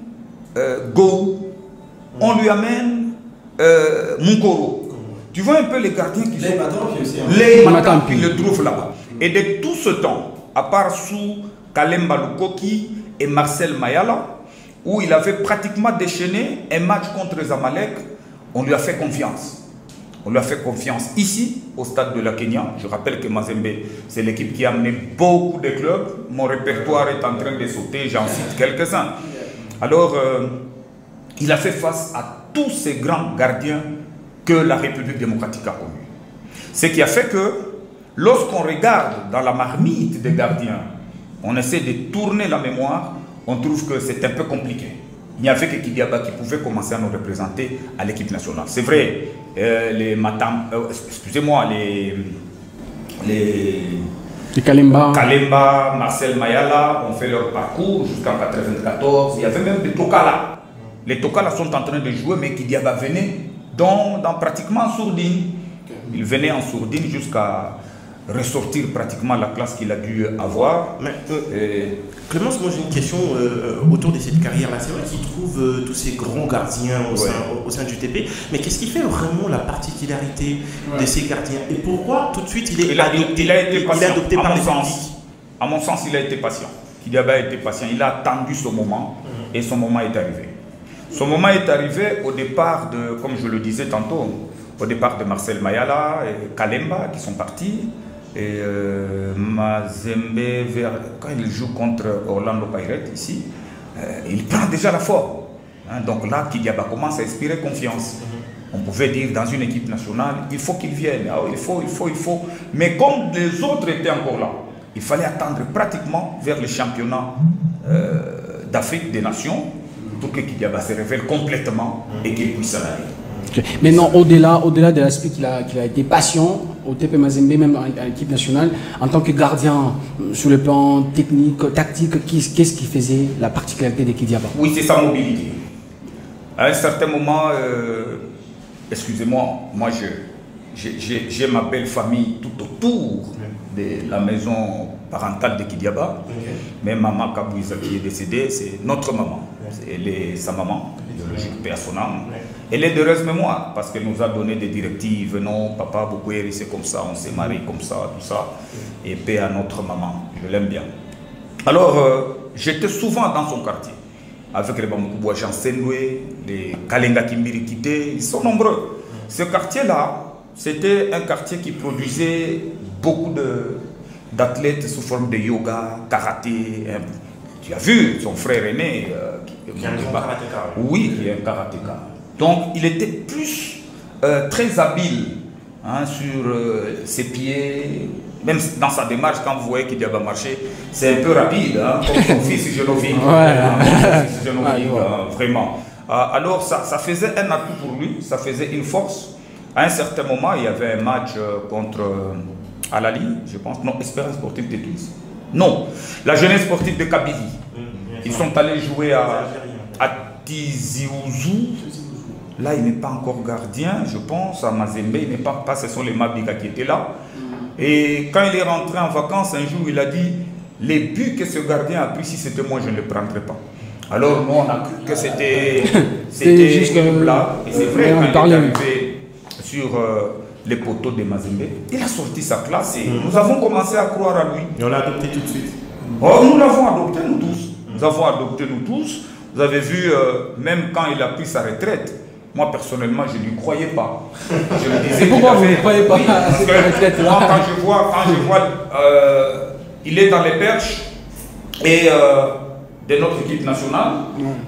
Go, on lui amène Munkoro. Tu vois un peu les gardiens qui sont... Les Matampi, il le trouve là-bas. Et de tout ce temps, à part sous Kalemba Lukoki et Marcel Mayala, où il avait pratiquement déchaîné un match contre Zamalek, on lui a fait confiance. On lui a fait confiance ici, au stade de la Kenya. Je rappelle que Mazembe, c'est l'équipe qui a amené beaucoup de clubs. Mon répertoire est en train de sauter, j'en cite quelques-uns. Alors, il a fait face à tous ces grands gardiens que la République démocratique a connus. Ce qui a fait que, lorsqu'on regarde dans la marmite des gardiens, on essaie de tourner la mémoire, on trouve que c'est un peu compliqué. Il n'y avait que Kidiaba qui pouvait commencer à nous représenter à l'équipe nationale. C'est vrai, les Kalemba, Marcel Mayala ont fait leur parcours jusqu'en 1994. Il y avait même des Tokala. Les Tokala sont en train de jouer, mais Kidiaba venait dans pratiquement en sourdine. Il venait en sourdine jusqu'à ressortir pratiquement la classe qu'il a dû avoir. Mais, Clémence, moi j'ai une question autour de cette carrière-là. C'est vrai qu'il trouve tous ces grands gardiens au sein du TP, mais qu'est-ce qui fait vraiment la particularité de ces gardiens? Et pourquoi tout de suite il a été adopté par les publics? À mon sens, il a été patient. Kidiaba a été patient. Il a attendu ce moment et son moment est arrivé. Son moment est arrivé au départ de, comme je le disais tantôt, au départ de Marcel Mayala et Kalemba qui sont partis. Et Mazembe, quand il joue contre Orlando Pirates ici, il prend déjà la forme. Donc là, Kidiaba commence à inspirer confiance. On pouvait dire dans une équipe nationale, il faut qu'il vienne, il faut. Mais comme les autres étaient encore là, il fallait attendre pratiquement vers le championnat d'Afrique des Nations pour que Kidiaba se révèle complètement et qu'il puisse aller. Maintenant, au-delà de l'aspect qu'il a été patient au TP Mazembe, même à l'équipe nationale, en tant que gardien sur le plan technique, tactique, qu'est-ce qui faisait la particularité de Kidiaba? Oui, c'est sa mobilité. À un certain moment, excusez-moi, moi j'ai ma belle famille tout autour de la maison parentale de Kidiaba, mais maman Kabouiza qui est décédée, c'est notre maman. Elle est sa maman, biologique, paix à son âme. Elle est d'heureuse mémoire parce qu'elle nous a donné des directives. Non, papa, Boukoueri, c'est comme ça, on s'est marié comme ça, tout ça. Et paix à notre maman, je l'aime bien. Alors, j'étais souvent dans son quartier, avec les Bamoukouboua Jean Senoué, les Kalenga Kimbiri Kité, ils sont nombreux. Ce quartier-là, c'était un quartier qui produisait beaucoup d'athlètes sous forme de yoga, karaté. Tu as vu son frère aîné qui est un karatéka. Oui, qui est un karatéka. Donc il était plus très habile sur ses pieds, même dans sa démarche, quand vous voyez qu'il va marcher, c'est un peu rapide, comme son fils Genovic. Vraiment. Alors ça faisait un atout pour lui, ça faisait une force. À un certain moment, il y avait un match contre Alali, je pense, non, Espérance sportive de Tunis. Non, la jeunesse sportive de Kabylie. Ils sont allés jouer à Tizi Ouzou. Là, il n'est pas encore gardien, je pense, à Mazembe, il n'est pas, ce sont les Mabiga qui étaient là. Et quand il est rentré en vacances, un jour, il a dit, les buts que ce gardien a pris, si c'était moi, je ne les prendrais pas. Alors, nous, on a cru que c'était juste une blague. Et c'est vrai, quand il est arrivé sur les poteaux de Mazembe, il a sorti sa classe et nous avons commencé à croire à lui. Et on l'a adopté tout de suite. Oh, nous l'avons adopté, nous tous. Nous avons adopté, nous tous. Vous avez vu, même quand il a pris sa retraite, moi, personnellement, je ne lui croyais pas. Je me disais. Et pourquoi vous ne croyez pas à cette retraite-là? Moi, quand je vois il est dans les perches et de notre équipe nationale.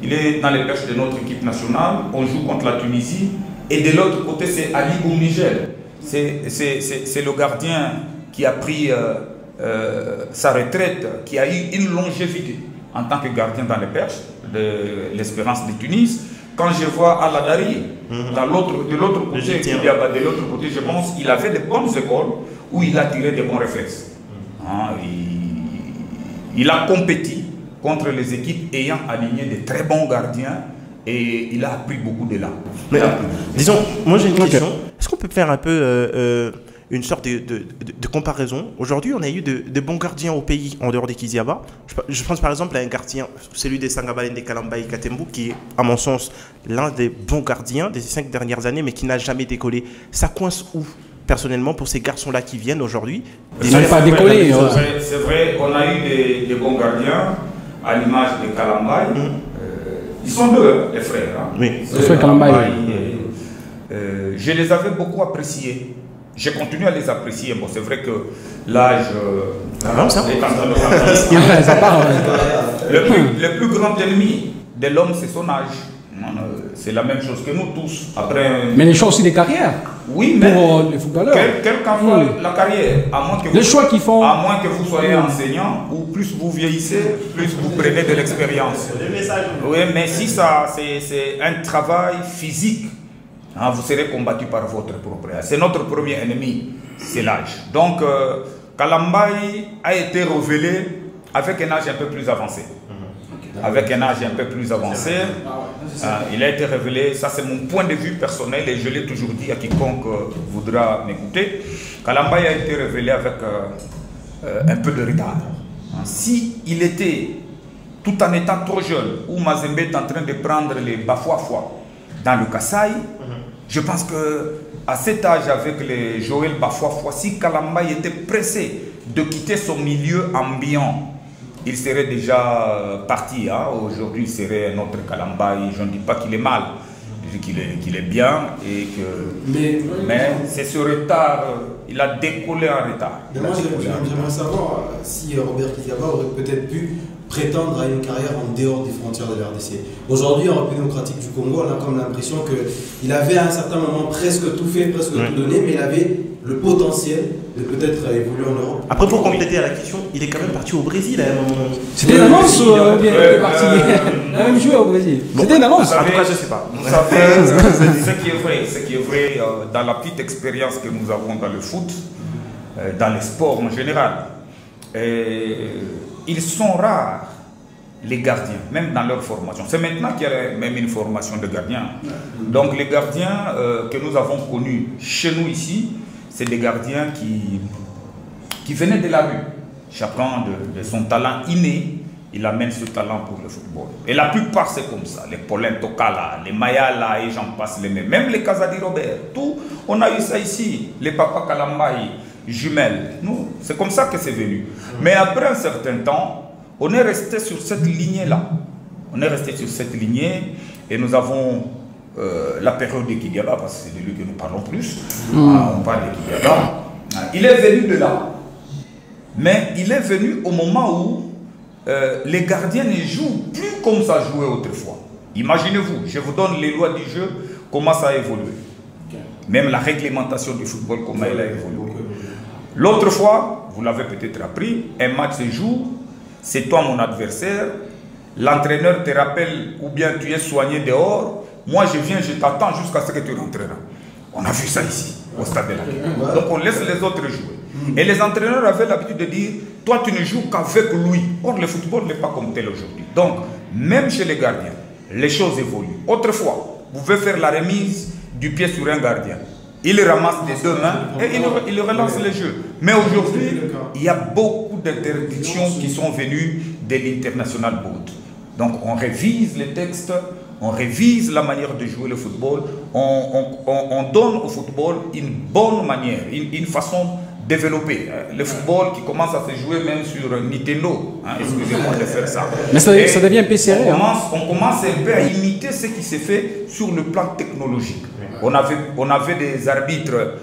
Il est dans les perches de notre équipe nationale. On joue contre la Tunisie. Et de l'autre côté, c'est Ali Boumnigel. C'est le gardien qui a pris sa retraite, qui a eu une longévité en tant que gardien dans les perches de l'Espérance de Tunis. Quand je vois Aladari, de l'autre côté, je pense qu'il avait de bonnes écoles où il a tiré de bons réflexes. Il a compétit contre les équipes ayant aligné de très bons gardiens et il a appris beaucoup de là. Mais, disons, moi j'ai une question. Est-ce qu'on peut faire un peu une sorte de comparaison? Aujourd'hui, on a eu de bons gardiens au pays en dehors des Kidiaba. Je pense par exemple à un gardien, celui des Sangabalende Kalamba Katembu, qui est, à mon sens, l'un des bons gardiens des 5 dernières années, mais qui n'a jamais décollé. Ça coince où, personnellement, pour ces garçons-là qui viennent aujourd'hui? Ils n'ont pas décollé. C'est vrai, on a eu des bons gardiens, à l'image de Kalamba. Ils sont deux, les frères. Oui, les frères Kalamba. Je les avais beaucoup appréciés. Je continue à les apprécier. Bon, c'est vrai que l'âge. Le plus grand ennemi de l'homme, c'est son âge. C'est la même chose que nous tous. Après, mais les choix aussi des carrières. Oui, mais pour les footballeurs. Quel qu'en soit la carrière, à moins que les choix qu'ils font. À moins que vous soyez enseignant, ou plus vous vieillissez, plus vous prenez de l'expérience. Oui, mais si ça, c'est un travail physique. Vous serez combattu par votre propre âge. C'est notre premier ennemi, c'est l'âge. Donc, Kalambaï a été révélé avec un âge un peu plus avancé. Avec un âge un peu plus avancé, il a été révélé, ça c'est mon point de vue personnel et je l'ai toujours dit à quiconque voudra m'écouter. Kalamba a été révélé avec un peu de retard. Si il était, tout en étant trop jeune, où Mazembe est en train de prendre les Bafouafouas dans le Kasaï, je pense que à cet âge, avec les Joël Bafouafouas, si Kalamba était pressé de quitter son milieu ambiant, il serait déjà parti. Hein. Aujourd'hui, il serait un autre Kalamba. Et je ne dis pas qu'il est mal, je dis qu'il est bien. Et que... Mais c'est ce retard, il a décollé en retard. Moi, j'aimerais savoir si Robert Kidiaba aurait peut-être pu prétendre à une carrière en dehors des frontières de la RDC. Aujourd'hui, en République démocratique du Congo, on a comme l'impression qu'il avait à un certain moment presque tout fait, presque tout donné, mais il avait le potentiel de peut-être évoluer en Europe. Après, pour compléter la question, il est quand même parti au Brésil à un moment. C'était une annonce ou bien il est parti même jouer au Brésil? C'était une annonce. En tout cas, je ne sais pas. Vous savez, ce qui est vrai dans la petite expérience que nous avons dans le foot, dans les sports en général, ils sont rares, les gardiens, même dans leur formation. C'est maintenant qu'il y a même une formation de gardiens. Donc les gardiens que nous avons connus chez nous ici, c'est des gardiens qui venaient de la rue. Chacun de son talent inné, il amène ce talent pour le football. Et la plupart, c'est comme ça. Les Paulin Tokala, les Mayala, et j'en passe les mêmes. Même les Kazadi Robert, tout, on a eu ça ici. Les Papa Kalambaï, jumelles. C'est comme ça que c'est venu. Mais après un certain temps, on est resté sur cette lignée-là. On est resté sur cette lignée et nous avons la période de Kidiaba, parce que c'est de lui que nous parlons plus. On parle de Kidiaba. Il est venu de là. Mais il est venu au moment où les gardiens ne jouent plus comme ça jouait autrefois. Imaginez-vous, je vous donne les lois du jeu, comment ça a évolué. Même la réglementation du football, comment elle a évolué. L'autre fois, vous l'avez peut-être appris, un match se joue, c'est toi mon adversaire, l'entraîneur te rappelle ou bien tu es soigné dehors, moi je viens, je t'attends jusqu'à ce que tu rentreras. On a vu ça ici, au stade de la Guerre. Donc on laisse les autres jouer. Et les entraîneurs avaient l'habitude de dire, toi tu ne joues qu'avec lui. Or le football n'est pas comme tel aujourd'hui. Donc, même chez les gardiens, les choses évoluent. Autrefois, vous pouvez faire la remise du pied sur un gardien. Il ramasse des deux mains et il relance le jeu. Mais aujourd'hui, il y a beaucoup d'interdictions qui sont venues de l'International Board. Donc on révise les textes, on révise la manière de jouer le football, on donne au football une bonne manière, une façon développée. Le football qui commence à se jouer même sur Nintendo, hein, excusez-moi de faire ça. Mais ça devient un peu serré. On commence un peu à imiter ce qui s'est fait sur le plan technologique. On avait des arbitres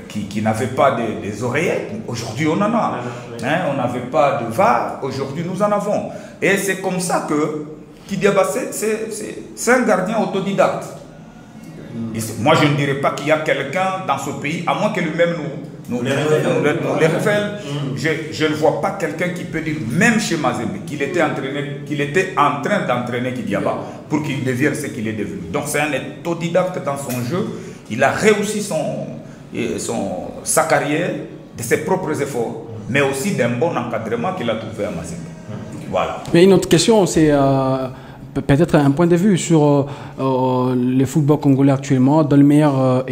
qui n'avaient pas des oreillettes. Aujourd'hui, on en a. Hein, on n'avait pas de VAR. Aujourd'hui, nous en avons. Et c'est comme ça que Kidiaba, c'est un gardien autodidacte. Et moi, je ne dirais pas qu'il y a quelqu'un dans ce pays, à moins que lui-même nous les révèle. Je ne vois pas quelqu'un qui peut dire, même chez Mazembe, qu'il était en train d'entraîner Kidiaba pour qu'il devienne ce qu'il est devenu. Donc c'est un autodidacte dans son jeu. Il a réussi sa carrière de ses propres efforts, mais aussi d'un bon encadrement qu'il a trouvé à Mazembe. Voilà. Mais une autre question, c'est peut-être un point de vue sur le football congolais actuellement. Dans le meilleur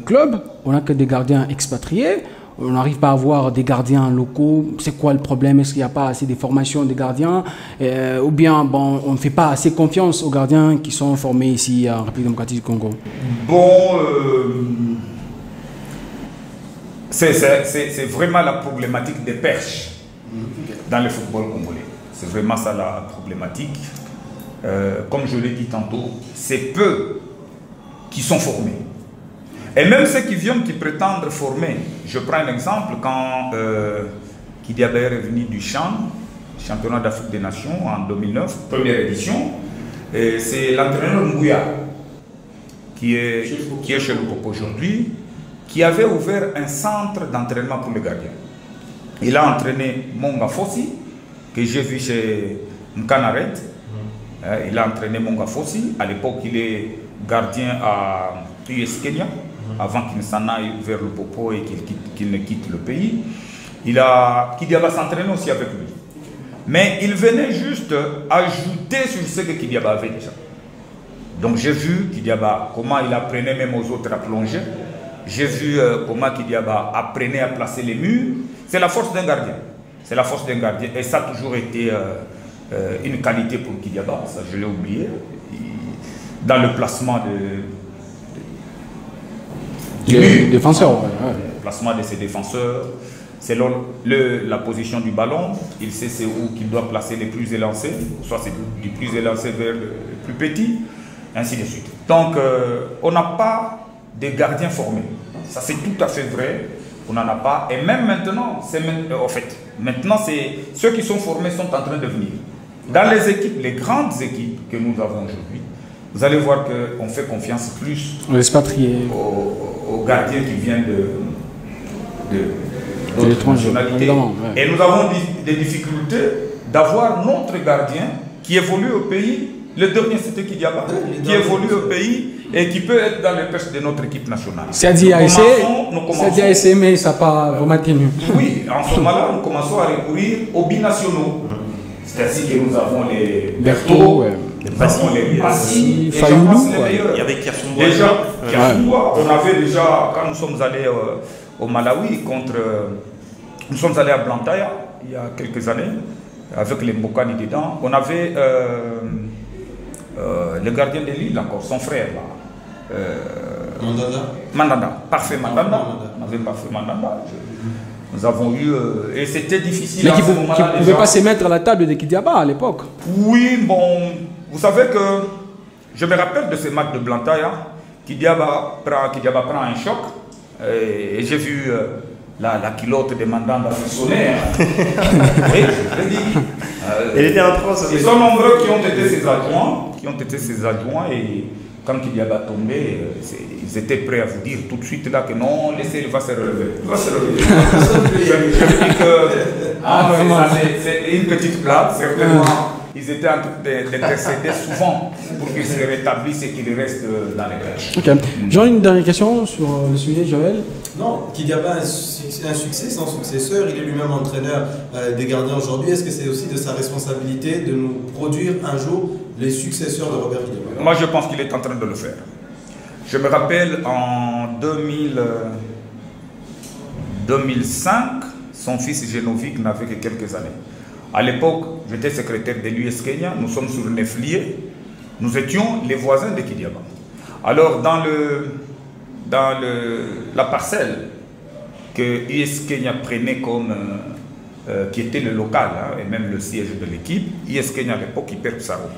club, on n'a que des gardiens expatriés. On n'arrive pas à avoir des gardiens locaux. C'est quoi le problème? Est-ce qu'il n'y a pas assez de formations de gardiens? Ou bien bon, on ne fait pas assez confiance aux gardiens qui sont formés ici en République démocratique du Congo? Bon, c'est vraiment la problématique des perches dans le football congolais. C'est vraiment ça la problématique. Comme je l'ai dit tantôt, c'est peu qui sont formés. Et même ceux qui viennent, qui prétendent former. Je prends un exemple, quand Kidiaba est revenu du CHAN, Championnat d'Afrique des Nations, en 2009, première édition, c'est l'entraîneur Ngouya, qui est chez le groupe aujourd'hui, qui avait ouvert un centre d'entraînement pour les gardiens. Il a entraîné Monga Fossi, que j'ai vu chez Mkanaret. Il a entraîné Monga Fossi. À l'époque, il est gardien à US Kenya, avant qu'il ne s'en aille vers le Popo et qu'il ne quitte le pays. Kidiaba s'entraîner aussi avec lui. Mais il venait juste ajouter sur ce que Kidiaba avait déjà. Donc j'ai vu Kidiaba, comment il apprenait même aux autres à plonger. J'ai vu comment Kidiaba apprenait à placer les murs. C'est la force d'un gardien. C'est la force d'un gardien. Et ça a toujours été une qualité pour Kidiaba. Ça, je l'ai oublié. Dans le placement des défenseurs. Le placement de ses défenseurs. Selon la position du ballon, il sait c'est où qu'il doit placer les plus élancés. Soit c'est du plus élancé vers le plus petit. Ainsi de suite. Donc, on n'a pas de gardiens formés. Ça, c'est tout à fait vrai. On n'en a pas. Et même maintenant, en fait, maintenant, ceux qui sont formés sont en train de venir. Dans les équipes, les grandes équipes que nous avons aujourd'hui, vous allez voir qu'on fait confiance plus aux gardiens qui viennent de nationalités. Et nous avons des difficultés d'avoir notre gardien qui évolue au pays. Le dernier, c'était Kidiaba, qui évolue au pays et qui peut être dans les perches de notre équipe nationale. C'est-à-dire essayé, mais ça n'a pas vraiment tenu. Oui, en ce moment-là, nous commençons à recourir aux binationaux. C'est ainsi que nous avons les Berthaud, les Bassi, Fayoulou. Il y avait Kiasumboa. Déjà, on avait déjà, quand nous sommes allés au Malawi nous sommes allés à Blantyre il y a quelques années, avec les Mbokani dedans, on avait le gardien de Lille encore, son frère là. Mandanda. Parfait Mandanda. On avait Parfait Mandanda. Nous avons eu... et c'était difficile. Mais qui ne pouvait pas se mettre à la table de Kidiaba à l'époque. Oui, bon... Vous savez que... Je me rappelle de ce match de Blantyre. Kidiaba prend un choc. Et j'ai vu la culotte de Mandanda sonner. Oui, je l'ai dit. Elle était en transe. Ils sont nombreux qui ont été ses adjoints. Et quand Kidiaba tombait, ils étaient prêts à vous dire tout de suite là que non, laissez, il va se relever. Il va se relever. Je dis que c'est une petite blague, certainement. Ils étaient en train d'intercéder souvent pour qu'ils se rétablissent et qu'ils restent dans les perches. Ok. J'ai une dernière question sur le sujet, Joël. Non, Kidiaba a un succès sans successeur. Il est lui-même entraîneur des gardiens aujourd'hui. Est-ce que c'est aussi de sa responsabilité de nous produire un jour les successeurs de Robert Kidiaba? Moi, je pense qu'il est en train de le faire. Je me rappelle en 2005, son fils Genovic n'avait que quelques années. À l'époque, j'étais secrétaire de l'US Kenya, nous sommes sur Neflié, nous étions les voisins de Kidiaba. Alors, dans la parcelle que US Kenya prenait comme, qui était le local, hein, et même le siège de l'équipe, US Kenya à l'époque, il perd Psaro.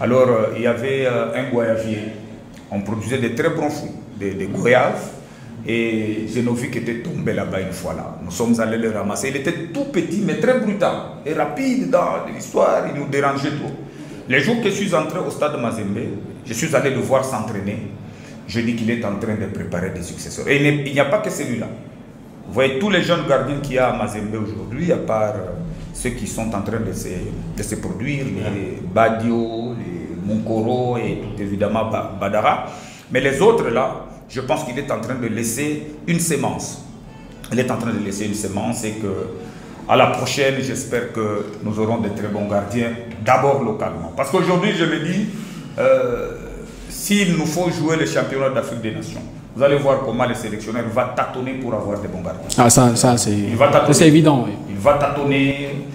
Alors, il y avait un goyavier, on produisait de très bons fruits, des goyaves. Et Genovic était tombé là-bas une fois là. Nous sommes allés le ramasser. Il était tout petit mais très brutal et rapide dans l'histoire. Il nous dérangeait trop. Les jours que je suis entré au stade Mazembe, je suis allé le voir s'entraîner. Je dis qu'il est en train de préparer des successeurs. Et il n'y a pas que celui-là. Vous voyez tous les jeunes gardiens qu'il y a à Mazembe aujourd'hui, à part ceux qui sont en train de se produire, les Badio, les Monkoro et tout évidemment Badara. Mais les autres là, je pense qu'il est en train de laisser une sémence. Il est en train de laisser une sémence et que à la prochaine, j'espère que nous aurons de très bons gardiens, d'abord localement. Parce qu'aujourd'hui, je me dis, s'il nous faut jouer le championnat d'Afrique des Nations, vous allez voir comment le sélectionneur va tâtonner pour avoir des bons gardiens. Ah, ça c'est évident. Oui. Il va tâtonner,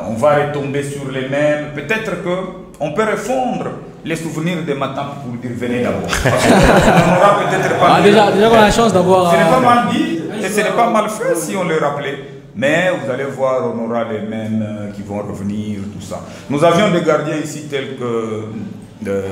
on va retomber sur les mêmes. Peut-être qu'on peut refondre les souvenirs des matins pour dire venez d'abord. On aura peut-être pas. Déjà on a la chance d'avoir. Ce n'est pas mal dit et ce n'est pas mal fait si on le rappelait. Mais vous allez voir, on aura les mêmes qui vont revenir, tout ça. Nous avions des gardiens ici tels que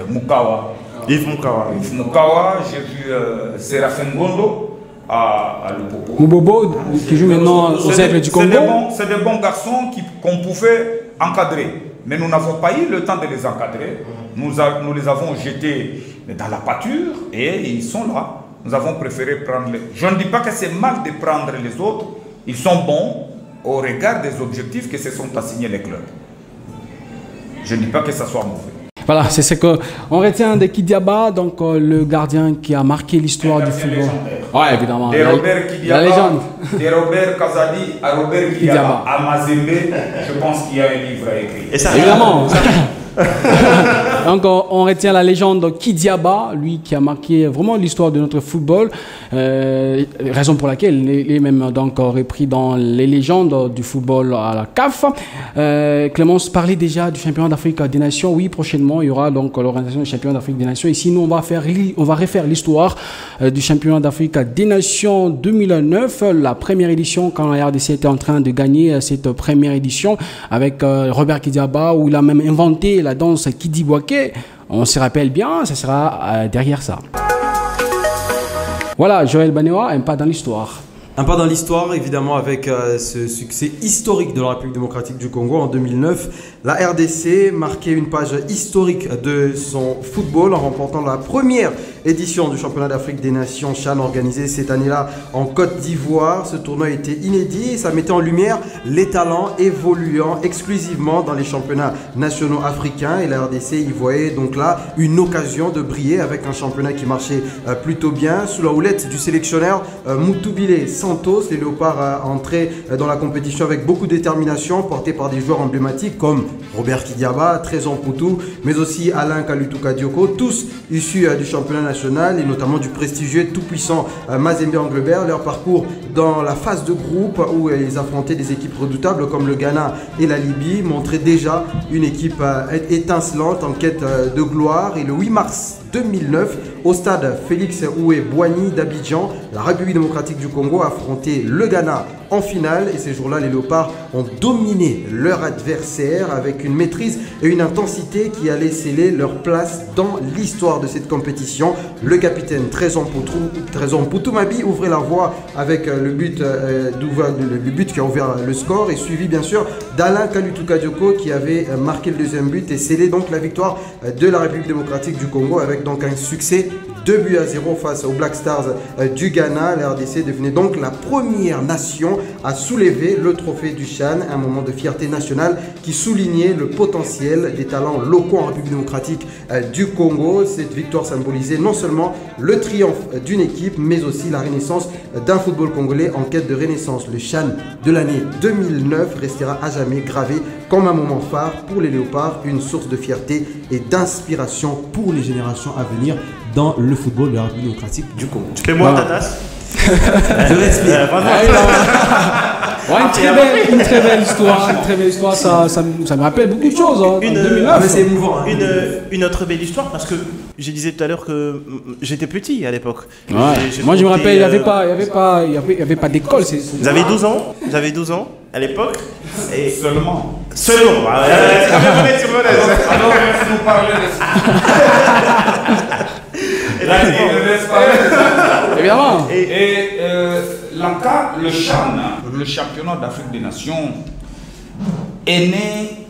Mukawa. Yves Mukawa. Yves Mukawa, j'ai vu Séraphin Gondo à Lupopo. Mubobo, qui joue maintenant aux Aigles du Congo. C'est des bons garçons qu'on pouvait encadrer. Mais nous n'avons pas eu le temps de les encadrer. Nous les avons jetés dans la pâture et ils sont là. Nous avons préféré prendre les... Je ne dis pas que c'est mal de prendre les autres. Ils sont bons au regard des objectifs que se sont assignés les clubs. Je ne dis pas que ça soit mauvais. Voilà, c'est ce qu'on retient de Kidiaba, donc le gardien qui a marqué l'histoire du football. Oui, évidemment. De Robert Kidiaba, la légende. De Robert Kazadi à Robert Kidiaba. À Mazembe, je pense qu'il y a un livre à écrire. Et ça, évidemment. Donc on retient la légende Kidiaba, lui qui a marqué vraiment l'histoire de notre football, raison pour laquelle il est même donc repris dans les légendes du football à la CAF. Clémence parlait déjà du championnat d'Afrique des Nations. Oui, prochainement il y aura donc l'organisation du championnat d'Afrique des Nations. Ici nous on va refaire l'histoire du championnat d'Afrique des Nations 2009, la première édition quand la RDC était en train de gagner cette première édition avec Robert Kidiaba, où il a même inventé la danse Kidiboake. On se rappelle bien, ça sera derrière ça. Voilà, Joël Banewa, un pas dans l'histoire. Un pas dans l'histoire, évidemment, avec ce succès historique de la République démocratique du Congo en 2009. La RDC marquait une page historique de son football en remportant la première édition du championnat d'Afrique des Nations CHAN organisé cette année-là en Côte d'Ivoire. Ce tournoi était inédit et ça mettait en lumière les talents évoluant exclusivement dans les championnats nationaux africains. Et la RDC y voyait donc là une occasion de briller avec un championnat qui marchait plutôt bien. Sous la houlette du sélectionneur Moutoubile Santos, les Léopards entraient dans la compétition avec beaucoup de détermination, portés par des joueurs emblématiques comme Robert Kidiaba, Trésor Poutou, mais aussi Alain Kalutuka Dioko, tous issus du championnat national et notamment du prestigieux tout-puissant Mazembe Anglebert. Leur parcours dans la phase de groupe où ils affrontaient des équipes redoutables comme le Ghana et la Libye montrait déjà une équipe étincelante en quête de gloire. Et le 8 mars 2009, au stade Félix Houé-Boigny d'Abidjan, la République démocratique du Congo a affronté le Ghana en finale. Et ces jours-là, les Léopards ont dominé leur adversaire avec une maîtrise et une intensité qui allaient sceller leur place dans l'histoire de cette compétition. Le capitaine Trésor Poutou-Mabi ouvrait la voie avec le but qui a ouvert le score et suivi bien sûr d'Alain Kalutuka Dioko qui avait marqué le deuxième but et scellé donc la victoire de la République démocratique du Congo avec donc un succès 2-0 face aux Black Stars du Ghana. La RDC devenait donc la première nation à soulever le trophée du CHAN, un moment de fierté nationale qui soulignait le potentiel des talents locaux en République démocratique du Congo. Cette victoire symbolisait non seulement le triomphe d'une équipe, mais aussi la renaissance d'un football congolais en quête de renaissance. Le CHAN de l'année 2009 restera à jamais gravé comme un moment phare pour les Léopards, une source de fierté et d'inspiration pour les générations à venir dans le football de la République démocratique du Congo. Fais-moi ta tasse. Je respire. Une très belle histoire, ça me rappelle beaucoup de choses. En 2009. C'est émouvant. Une autre belle histoire parce que je disais tout à l'heure que j'étais petit à l'époque. Ouais. Moi je me rappelle, il n'y avait pas d'école. Vous avez 12 ans. J'avais 12 ans à l'époque. Et Seulement. Alors, nous parler de évidemment. Et l'ANCA, le CHAN, le championnat d'Afrique des Nations, est né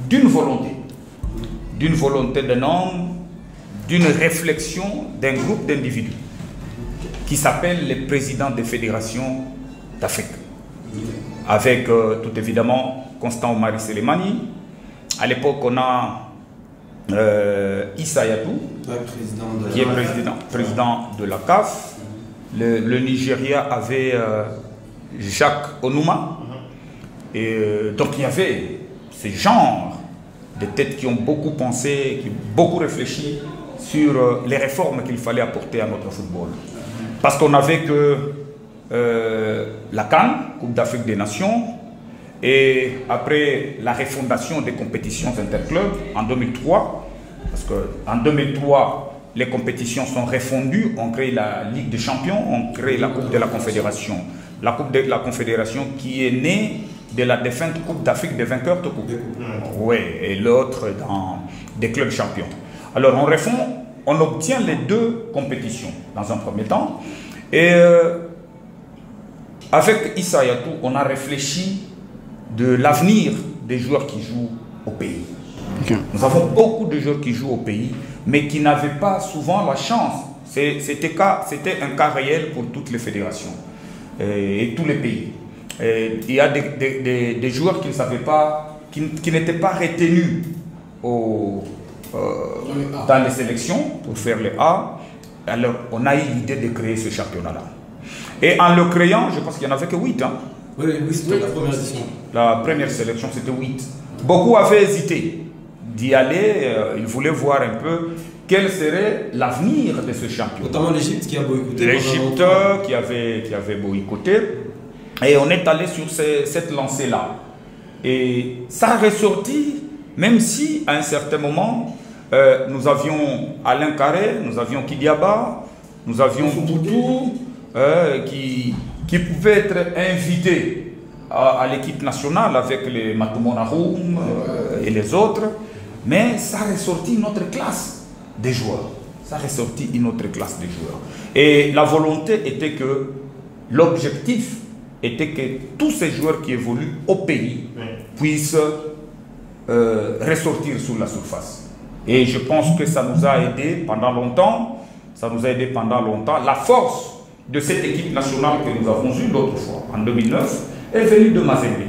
d'une volonté d'un homme, d'une réflexion d'un groupe d'individus qui s'appelle les présidents des fédérations d'Afrique. Avec tout évidemment Constant Omari Selemani. À l'époque, on a Issa Yatou, qui est président de la CAF. Le Nigeria avait Jacques Onuma. Et donc il y avait ce genre de têtes qui ont beaucoup pensé, qui ont beaucoup réfléchi sur les réformes qu'il fallait apporter à notre football. Parce qu'on n'avait que la CAN, Coupe d'Afrique des Nations, et après la refondation des compétitions interclubs en 2003, parce qu'en 2003, les compétitions sont refondues, on crée la Ligue des Champions, on crée la Coupe de la Confédération. La Coupe de la Confédération qui est née de la défunte Coupe d'Afrique des vainqueurs de coupe. Oui, et l'autre dans des clubs champions. Alors on refond, on obtient les deux compétitions dans un premier temps. Et avec Issa Yatou, on a réfléchi de l'avenir des joueurs qui jouent au pays. Okay. Nous avons beaucoup de joueurs qui jouent au pays, mais qui n'avaient pas souvent la chance. C'était un cas réel pour toutes les fédérations et tous les pays. Il y a des joueurs qui ne savaient pas, qui n'étaient pas retenus dans les sélections pour faire les A. Alors, on a eu l'idée de créer ce championnat-là. Et en le créant, je pense qu'il n'y en avait que 8. Hein. Oui, c'était la première édition. La première sélection, c'était 8. Beaucoup avaient hésité d'y aller. Il voulait voir un peu quel serait l'avenir de ce championnat. Notamment l'Égypte qui a boycotté. L'Égypte qui avait boycotté. Et on est allé sur cette lancée-là. Et ça a ressorti, même si à un certain moment, nous avions Alain Carré, nous avions Kidiaba, nous avions Toudou, qui pouvaient être invités à l'équipe nationale avec les Matoumonahoum et les autres. Mais ça a ressorti une autre classe des joueurs. Ça a ressorti une autre classe des joueurs. Et la volonté était que, l'objectif était que tous ces joueurs qui évoluent au pays puissent ressortir sur la surface. Et je pense que ça nous a aidé pendant longtemps. Ça nous a aidé pendant longtemps. La force de cette équipe nationale que nous avons eue l'autre fois, en 2009, est venue de Mazembe.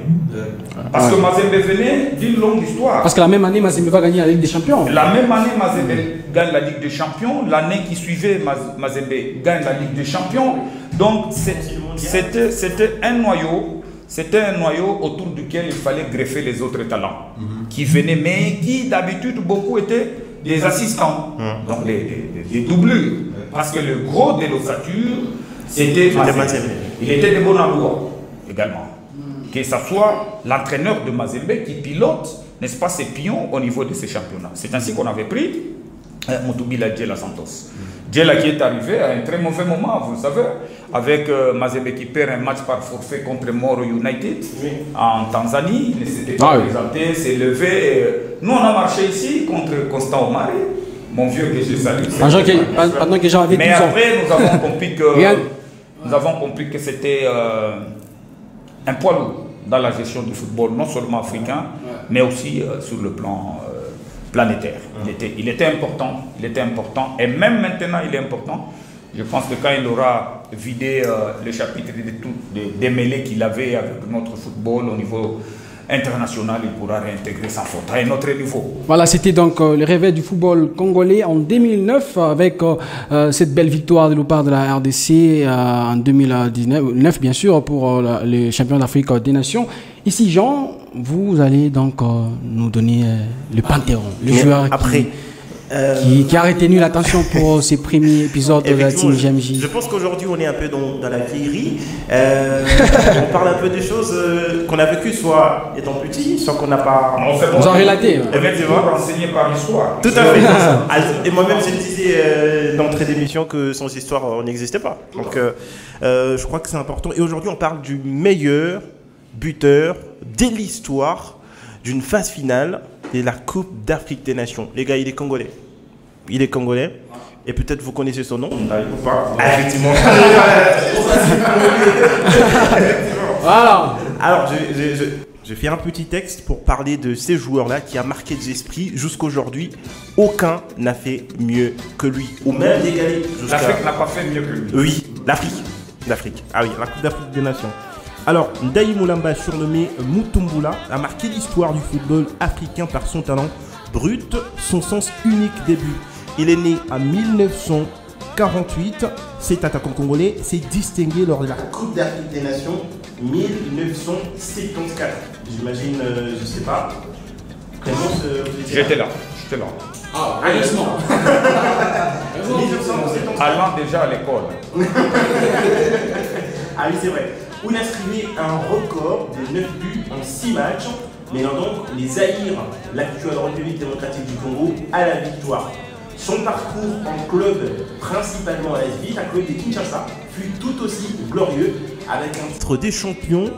Parce que Mazembe venait d'une longue histoire. Parce que la même année, Mazembe va gagner la Ligue des Champions. La même année, Mazembe gagne la Ligue des Champions. L'année qui suivait, Mazembe gagne la Ligue des Champions. Donc, c'était un noyau. C'était un noyau autour duquel il fallait greffer les autres talents qui venaient, mais qui d'habitude beaucoup étaient des assistants, donc des doublures. Parce que le gros de l'ossature, c'était Mazembe. Il était de Bonaloa également. Que ce soit l'entraîneur de Mazembe qui pilote, n'est-ce pas, ses pions au niveau de ces championnats. C'est ainsi qu'on avait pris Moutubila Djela Santos. Djela qui est arrivé à un très mauvais moment, vous le savez, avec Mazembe qui perd un match par forfait contre Moro United en Tanzanie. Il ne s'était pas présenté, s'est levé. Nous, on a marché ici contre Constant Omari, mon vieux que je salue. Pendant que j'avais 12 ans. Mais après, nous avons compris que c'était un poids lourd dans la gestion du football, non seulement africain, mais aussi sur le plan planétaire. Il était important, et même maintenant il est important. Je pense que quand il aura vidé le chapitre des mêlées qu'il avait avec notre football au niveau international, il pourra réintégrer sans faute à un autre niveau. Voilà, c'était donc le réveil du football congolais en 2009 avec cette belle victoire de l'OPAR de la RDC en 2019, bien sûr, pour les champions d'Afrique des Nations. Ici, Jean, vous allez donc nous donner le panthéon, le joueur qui a retenu l'attention pour ces premiers épisodes de la Team JMJ. Je pense qu'aujourd'hui on est un peu dans la vieillerie. On parle un peu des choses qu'on a vécues, soit étant petit, soit qu'on n'a pas. Vous en relatez. Effectivement, renseigné par l'histoire. Tout à fait. Et moi-même, je disais d'entrée d'émission que sans histoire, on n'existait pas. Donc, je crois que c'est important. Et aujourd'hui, on parle du meilleur buteur de l'histoire d'une phase finale de la Coupe d'Afrique des Nations. Les gars, il est congolais. Il est congolais. Et peut-être vous connaissez son nom. Ou pas. Effectivement. Voilà. Alors, je fais un petit texte pour parler de ces joueurs-là qui a marqué des esprits. Jusqu'aujourd'hui, aucun n'a fait mieux que lui. Ou même égalé. L'Afrique n'a pas fait mieux que lui. Oui, l'Afrique. Ah oui, la Coupe d'Afrique des Nations. Alors, Ndayi Moulamba, surnommé Mutumbula, a marqué l'histoire du football africain par son talent brut, son sens unique des buts. Il est né en 1948. Cet attaquant congolais s'est distingué lors de la Coupe d'Afrique des Nations 1974. J'imagine, je sais pas. J'étais là. Ah, heureusement. Allant déjà à l'école. Ah oui, c'est vrai. Où il inscrivait un record de 9 buts en 6 matchs, menant donc les Zaïre, l'actuelle République démocratique du Congo, à la victoire. Son parcours en club, principalement à l'AS Vita Club de Kinshasa, fut tout aussi glorieux, avec un titre des champions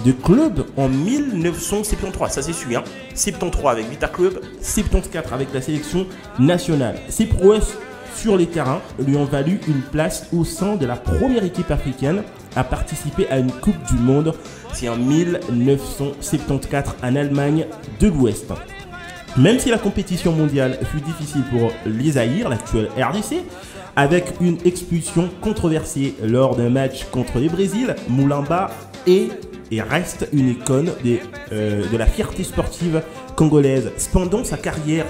de club en 1973. Ça c'est sûr, hein. 73 avec Vita Club, 74 avec la sélection nationale. Ses prouesses sur les terrains lui ont valu une place au sein de la première équipe africaine à participer à une Coupe du Monde. C'est en 1974 en Allemagne de l'Ouest. Même si la compétition mondiale fut difficile pour les Zaïre, l'actuelle RDC, avec une expulsion controversée lors d'un match contre le Brésil, Moulamba est et reste une icône de la fierté sportive congolaise. Cependant, sa carrière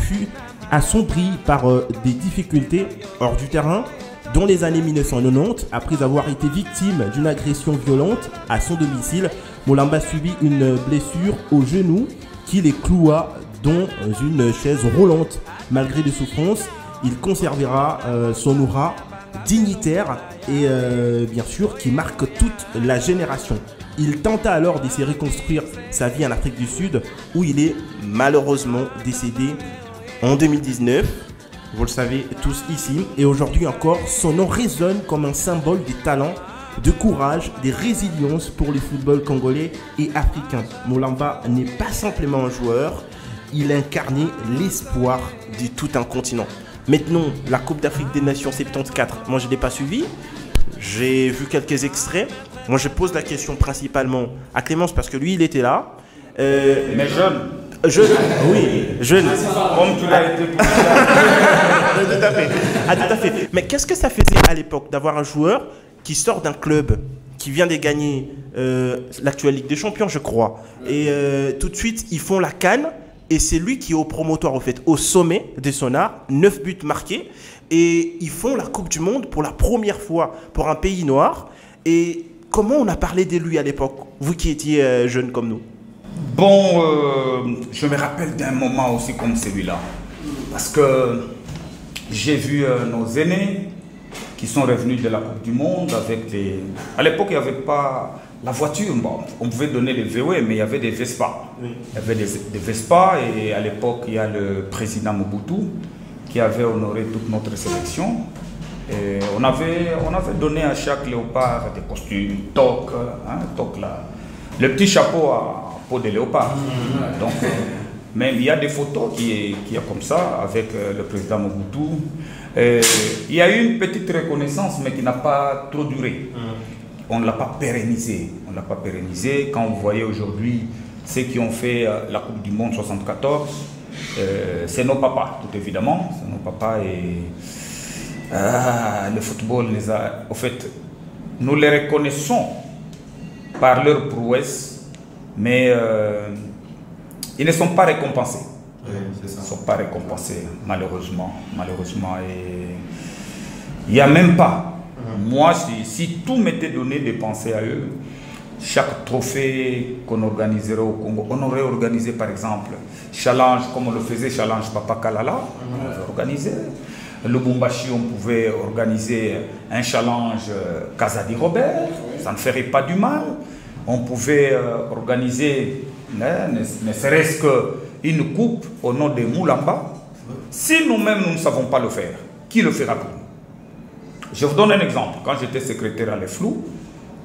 fut assombrie par des difficultés hors du terrain. Dans les années 1990, après avoir été victime d'une agression violente à son domicile, Moulamba subit une blessure au genou qui les cloua dont une chaise roulante. Malgré les souffrances, il conservera son aura dignitaire et bien sûr qui marque toute la génération. Il tenta alors d'essayer de reconstruire sa vie en Afrique du Sud où il est malheureusement décédé en 2019. Vous le savez tous ici. Et aujourd'hui encore, son nom résonne comme un symbole des talents, de courage, de résilience pour le football congolais et africain. Moulamba n'est pas simplement un joueur, il incarnait l'espoir de tout un continent. Maintenant, la Coupe d'Afrique des Nations 74, moi je ne l'ai pas suivi. J'ai vu quelques extraits. Moi je pose la question principalement à Clémence parce que lui il était là. Mais jeune. Jeune, oui, jeune. Comme tu l'as été. Tout à fait. Ah, tout à fait. Mais qu'est-ce que ça faisait à l'époque d'avoir un joueur qui sort d'un club qui vient de gagner l'actuelle Ligue des Champions, je crois. Et tout de suite, ils font la CAN. Et c'est lui qui est au promotoire, au fait, au sommet de son art. 9 buts marqués. Et ils font la Coupe du Monde pour la première fois pour un pays noir. Et comment on a parlé de lui à l'époque, vous qui étiez jeune comme nous? Bon, je me rappelle d'un moment aussi comme celui-là. Parce que j'ai vu nos aînés qui sont revenus de la Coupe du Monde avec des... À l'époque, il n'y avait pas la voiture. Bon, on pouvait donner les VW, mais il y avait des Vespa. Oui. Il y avait des Vespa et à l'époque, il y a le président Mobutu qui avait honoré toute notre sélection. Et on avait donné à chaque léopard des costumes, toque, là, le petit chapeau à peau de léopard. Donc, même il y a des photos qui est comme ça avec le président Mobutu. Il y a eu une petite reconnaissance, mais qui n'a pas trop duré. On ne l'a pas pérennisé. On l'a pas pérennisé. Quand vous voyez aujourd'hui ceux qui ont fait la Coupe du Monde 74, c'est nos papas, tout évidemment. C'est nos papas et le football les a... Au fait, nous les reconnaissons par leur prouesse, mais ils ne sont pas récompensés. Oui, ils ne sont pas récompensés, malheureusement. Et il n'y a même pas. Moi, si tout m'était donné de penser à eux, chaque trophée qu'on organiserait au Congo, on aurait organisé par exemple challenge, comme on le faisait, challenge Papa Kalala, on avait organisé. Le Lubumbashi, on pouvait organiser un challenge Kazadi Robert, ça ne ferait pas du mal. On pouvait organiser, ne serait-ce qu'une coupe au nom de Moulamba. Si nous-mêmes, nous ne savons pas le faire, qui le fera pour nous? Je vous donne un exemple. Quand j'étais secrétaire à l'EFLOU,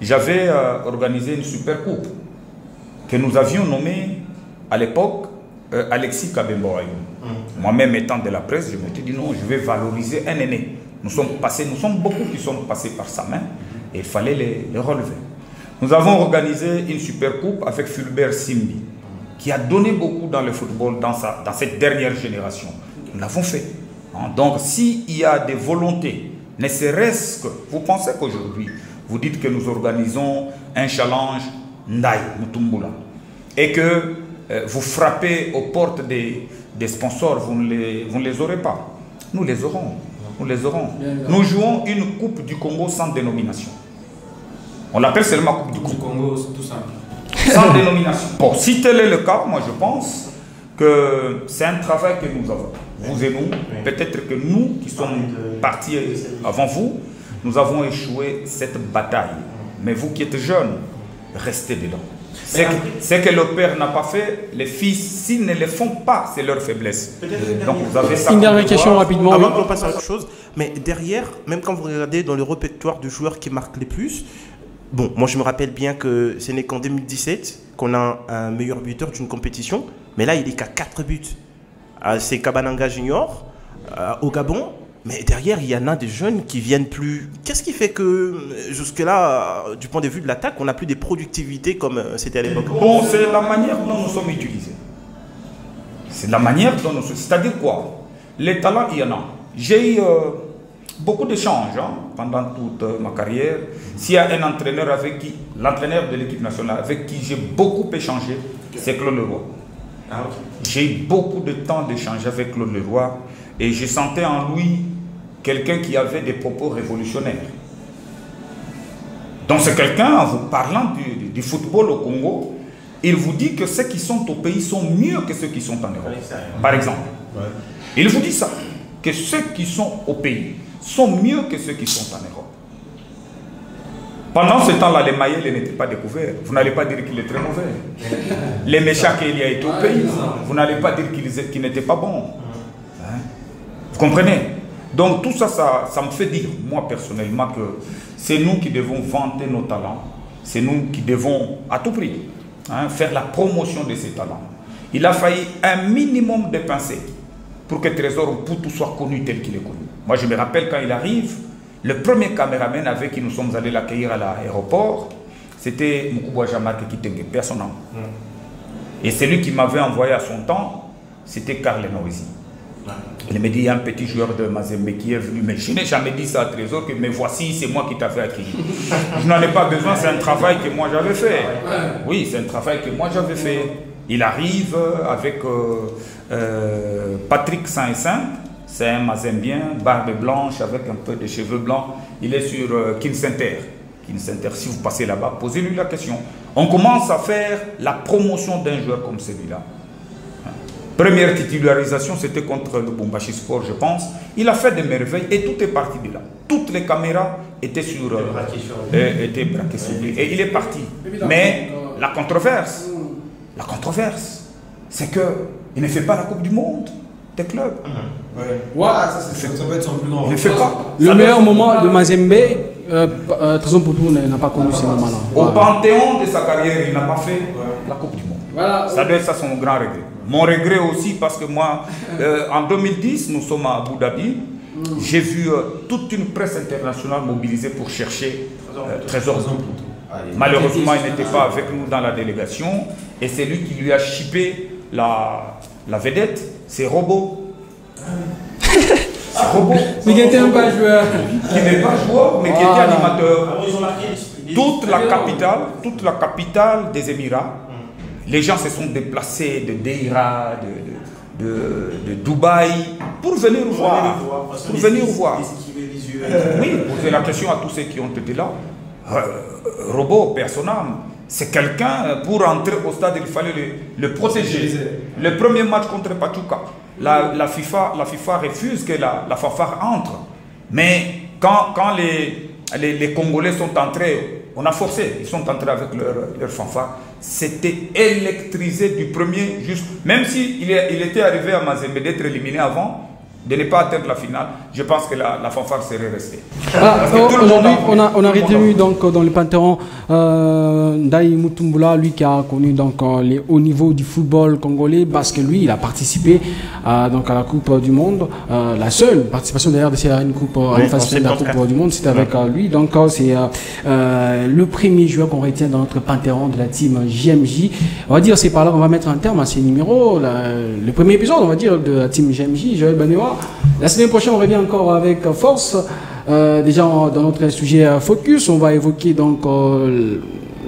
j'avais organisé une super coupe que nous avions nommée à l'époque Alexis Kabembo Ayou. Moi-même étant de la presse, je me suis dit non, je vais valoriser un aîné. Nous sommes beaucoup qui sont passés par sa main et il fallait les relever. Nous avons organisé une super coupe avec Fulbert Simbi qui a donné beaucoup dans le football dans cette dernière génération. Nous l'avons fait. Donc s'il y a des volontés, ne serait-ce que, vous pensez qu'aujourd'hui, vous dites que nous organisons un challenge Ndaï Mutumbula et que vous frappez aux portes des sponsors, vous ne les aurez pas. Nous les aurons. Nous les aurons. Nous jouons une Coupe du Congo sans dénomination. On l'appelle seulement Coupe du Congo, tout simple. Sans dénomination. Bon, si tel est le cas, moi je pense que c'est un travail que nous avons. Vous et nous, peut-être que nous qui sommes partis avant vous, nous avons échoué cette bataille. Mais vous qui êtes jeunes, restez dedans. Ce que le père n'a pas fait, les fils, s'ils ne le font pas, c'est leur faiblesse. Donc vous avez ça. Une dernière question rapidement. Avant qu'on passe à autre chose, mais derrière, même quand vous regardez dans le répertoire de joueurs qui marquent les plus, bon, moi je me rappelle bien que ce n'est qu'en 2017 qu'on a un meilleur buteur d'une compétition, mais là il est qu'à 4 buts. C'est Kabananga Junior au Gabon. Mais derrière, il y en a des jeunes qui viennent plus. Qu'est-ce qui fait que, jusque-là, du point de vue de l'attaque, on n'a plus des productivités comme c'était à l'époque? Bon, c'est la manière dont nous sommes utilisés. C'est la manière dont nous sommes... C'est-à-dire quoi? Les talents, il y en a. J'ai eu beaucoup d'échanges pendant toute ma carrière. S'il y a un entraîneur avec qui, l'entraîneur de l'équipe nationale, avec qui j'ai beaucoup échangé, c'est Claude Leroy. Ah, okay. J'ai eu beaucoup de temps d'échanger avec Claude Leroy et je sentais en lui quelqu'un qui avait des propos révolutionnaires. Donc c'est quelqu'un, en vous parlant du football au Congo, il vous dit que ceux qui sont au pays sont mieux que ceux qui sont en Europe. Par exemple. Il vous dit ça, que ceux qui sont au pays sont mieux que ceux qui sont en Europe. Pendant ce temps-là, les Mayels n'étaient pas découverts. Vous n'allez pas dire qu'il est très mauvais. Les Méchaks, il y a été au pays. Vous n'allez pas dire qu'il n'était pas bon. Hein? Vous comprenez? Donc tout ça, ça me fait dire, moi personnellement, que c'est nous qui devons vanter nos talents. C'est nous qui devons, à tout prix, faire la promotion de ces talents. Il a failli un minimum dépenser pour que Trésor Mputu soit connu tel qu'il est connu. Moi, je me rappelle quand il arrive, le premier caméraman avec qui nous sommes allés l'accueillir à l'aéroport, c'était Moukouboua Jean-Marc Kitenge, personne. Et celui qui m'avait envoyé à son temps, c'était Karl Noisy. Il me dit, il y a un petit joueur de Mazembe qui est venu, mais je n'ai jamais dit ça à Trésor, que mais voici, c'est moi qui t'avais accueilli. Je n'en ai pas besoin, c'est un travail que moi j'avais fait. Oui, c'est un travail que moi j'avais fait. Il arrive avec Patrick Saint-Saint. C'est un Mazembien, barbe blanche avec un peu de cheveux blancs. Il est sur Kin Center. Kin Center, si vous passez là-bas, posez-lui la question. On commence à faire la promotion d'un joueur comme celui-là. Première titularisation, c'était contre le Bombashi Sport, je pense. Il a fait des merveilles et tout est parti de là. Toutes les caméras étaient étaient braquées sur lui. Et il est parti. Mais la controverse, c'est qu'il ne fait pas la Coupe du Monde des clubs. Ça peut être son plus grand. Il ne fait pas. Le meilleur moment de Mazembe, Trésor Mputu n'a pas connu ce moment-là. Au panthéon de sa carrière, il n'a pas fait la Coupe du Monde. Voilà. Ça doit être ça son grand regret. Mon regret aussi, parce que moi, en 2010, nous sommes à Abu Dhabi. J'ai vu toute une presse internationale mobilisée pour chercher Trésor Mputu. Malheureusement, il n'était pas avec nous dans la délégation. Et c'est lui qui lui a chippé la vedette. C'est Robot. Robot. Mais qui n'était pas joueur. Qui n'est pas joueur, mais qui était animateur. Toute la capitale des Émirats. Les gens se sont déplacés de Deira, de Dubaï, pour venir voir. Oui, posez la question à tous ceux qui ont été là. Robot, personne âme. C'est quelqu'un, pour entrer au stade, il fallait le protéger. Le premier match contre Pachuca, la FIFA refuse que la fanfare entre. Mais quand les Congolais sont entrés, on a forcé, ils sont entrés avec leur fanfare. C'était électrisé du premier, juste. Même s'il était arrivé à Mazembe d'être éliminé avant, de ne pas atteindre la finale, je pense que la fanfare serait restée. Aujourd'hui, on a retenu donc dans le Panthéon Ndaï Mutumbula, lui qui a connu donc les hauts niveaux du football congolais, parce que lui, il a participé donc à la Coupe du Monde. La seule participation d'ailleurs de une coupe, une phase finale de la Coupe du Monde, c'était avec lui. Donc c'est le premier joueur qu'on retient dans notre Panthéon de la team JMJ. On va dire, c'est par là qu'on va mettre un terme à ces numéros. Le premier épisode, on va dire, de la team JMJ, Joël Banewa. La semaine prochaine, on revient encore avec force. Déjà, dans notre sujet focus, on va évoquer donc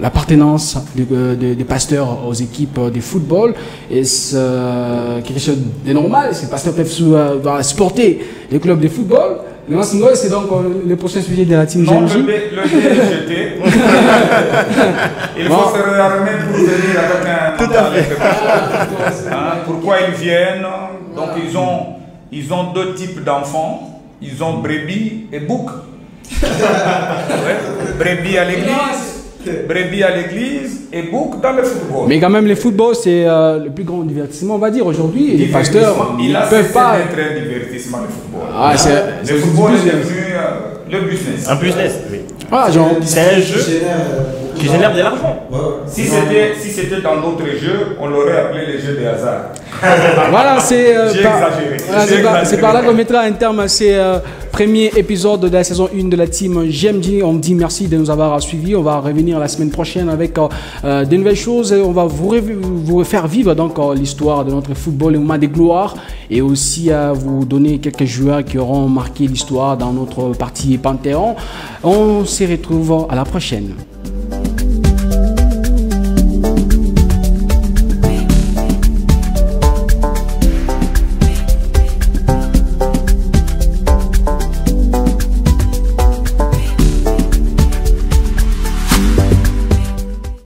l'appartenance des pasteurs aux équipes de football. Est-ce quelque chose de normal? Est-ce que les pasteurs peuvent supporter les clubs de football? C'est donc le prochain sujet de la team JMJ. Non, le dé est jeté. Il faut se réarmer pour venir avec un... Tout à fait. Pourquoi ils viennent? Donc ils ont deux types d'enfants. Ils ont brebis et bouc. Brebis à l'église et bouc dans le football. Mais quand même, le football, c'est le plus grand divertissement, on va dire, aujourd'hui. Les pasteurs, ils ne peuvent pas... C'est un divertissement, le football. Le football est devenu le business. Un business, oui. C'est un jeu qui génère de l'argent. Si c'était dans d'autres jeux, on l'aurait appelé les jeux de hasard. Voilà, c'est par là qu'on mettra un terme à ces premiers épisodes de la saison 1 de la team JMJ. On dit merci de nous avoir suivis. On va revenir la semaine prochaine avec de nouvelles choses. On va vous faire vivre donc l'histoire de notre football, le moment de gloire, et aussi vous donner quelques joueurs qui auront marqué l'histoire dans notre partie Panthéon. On se retrouve à la prochaine.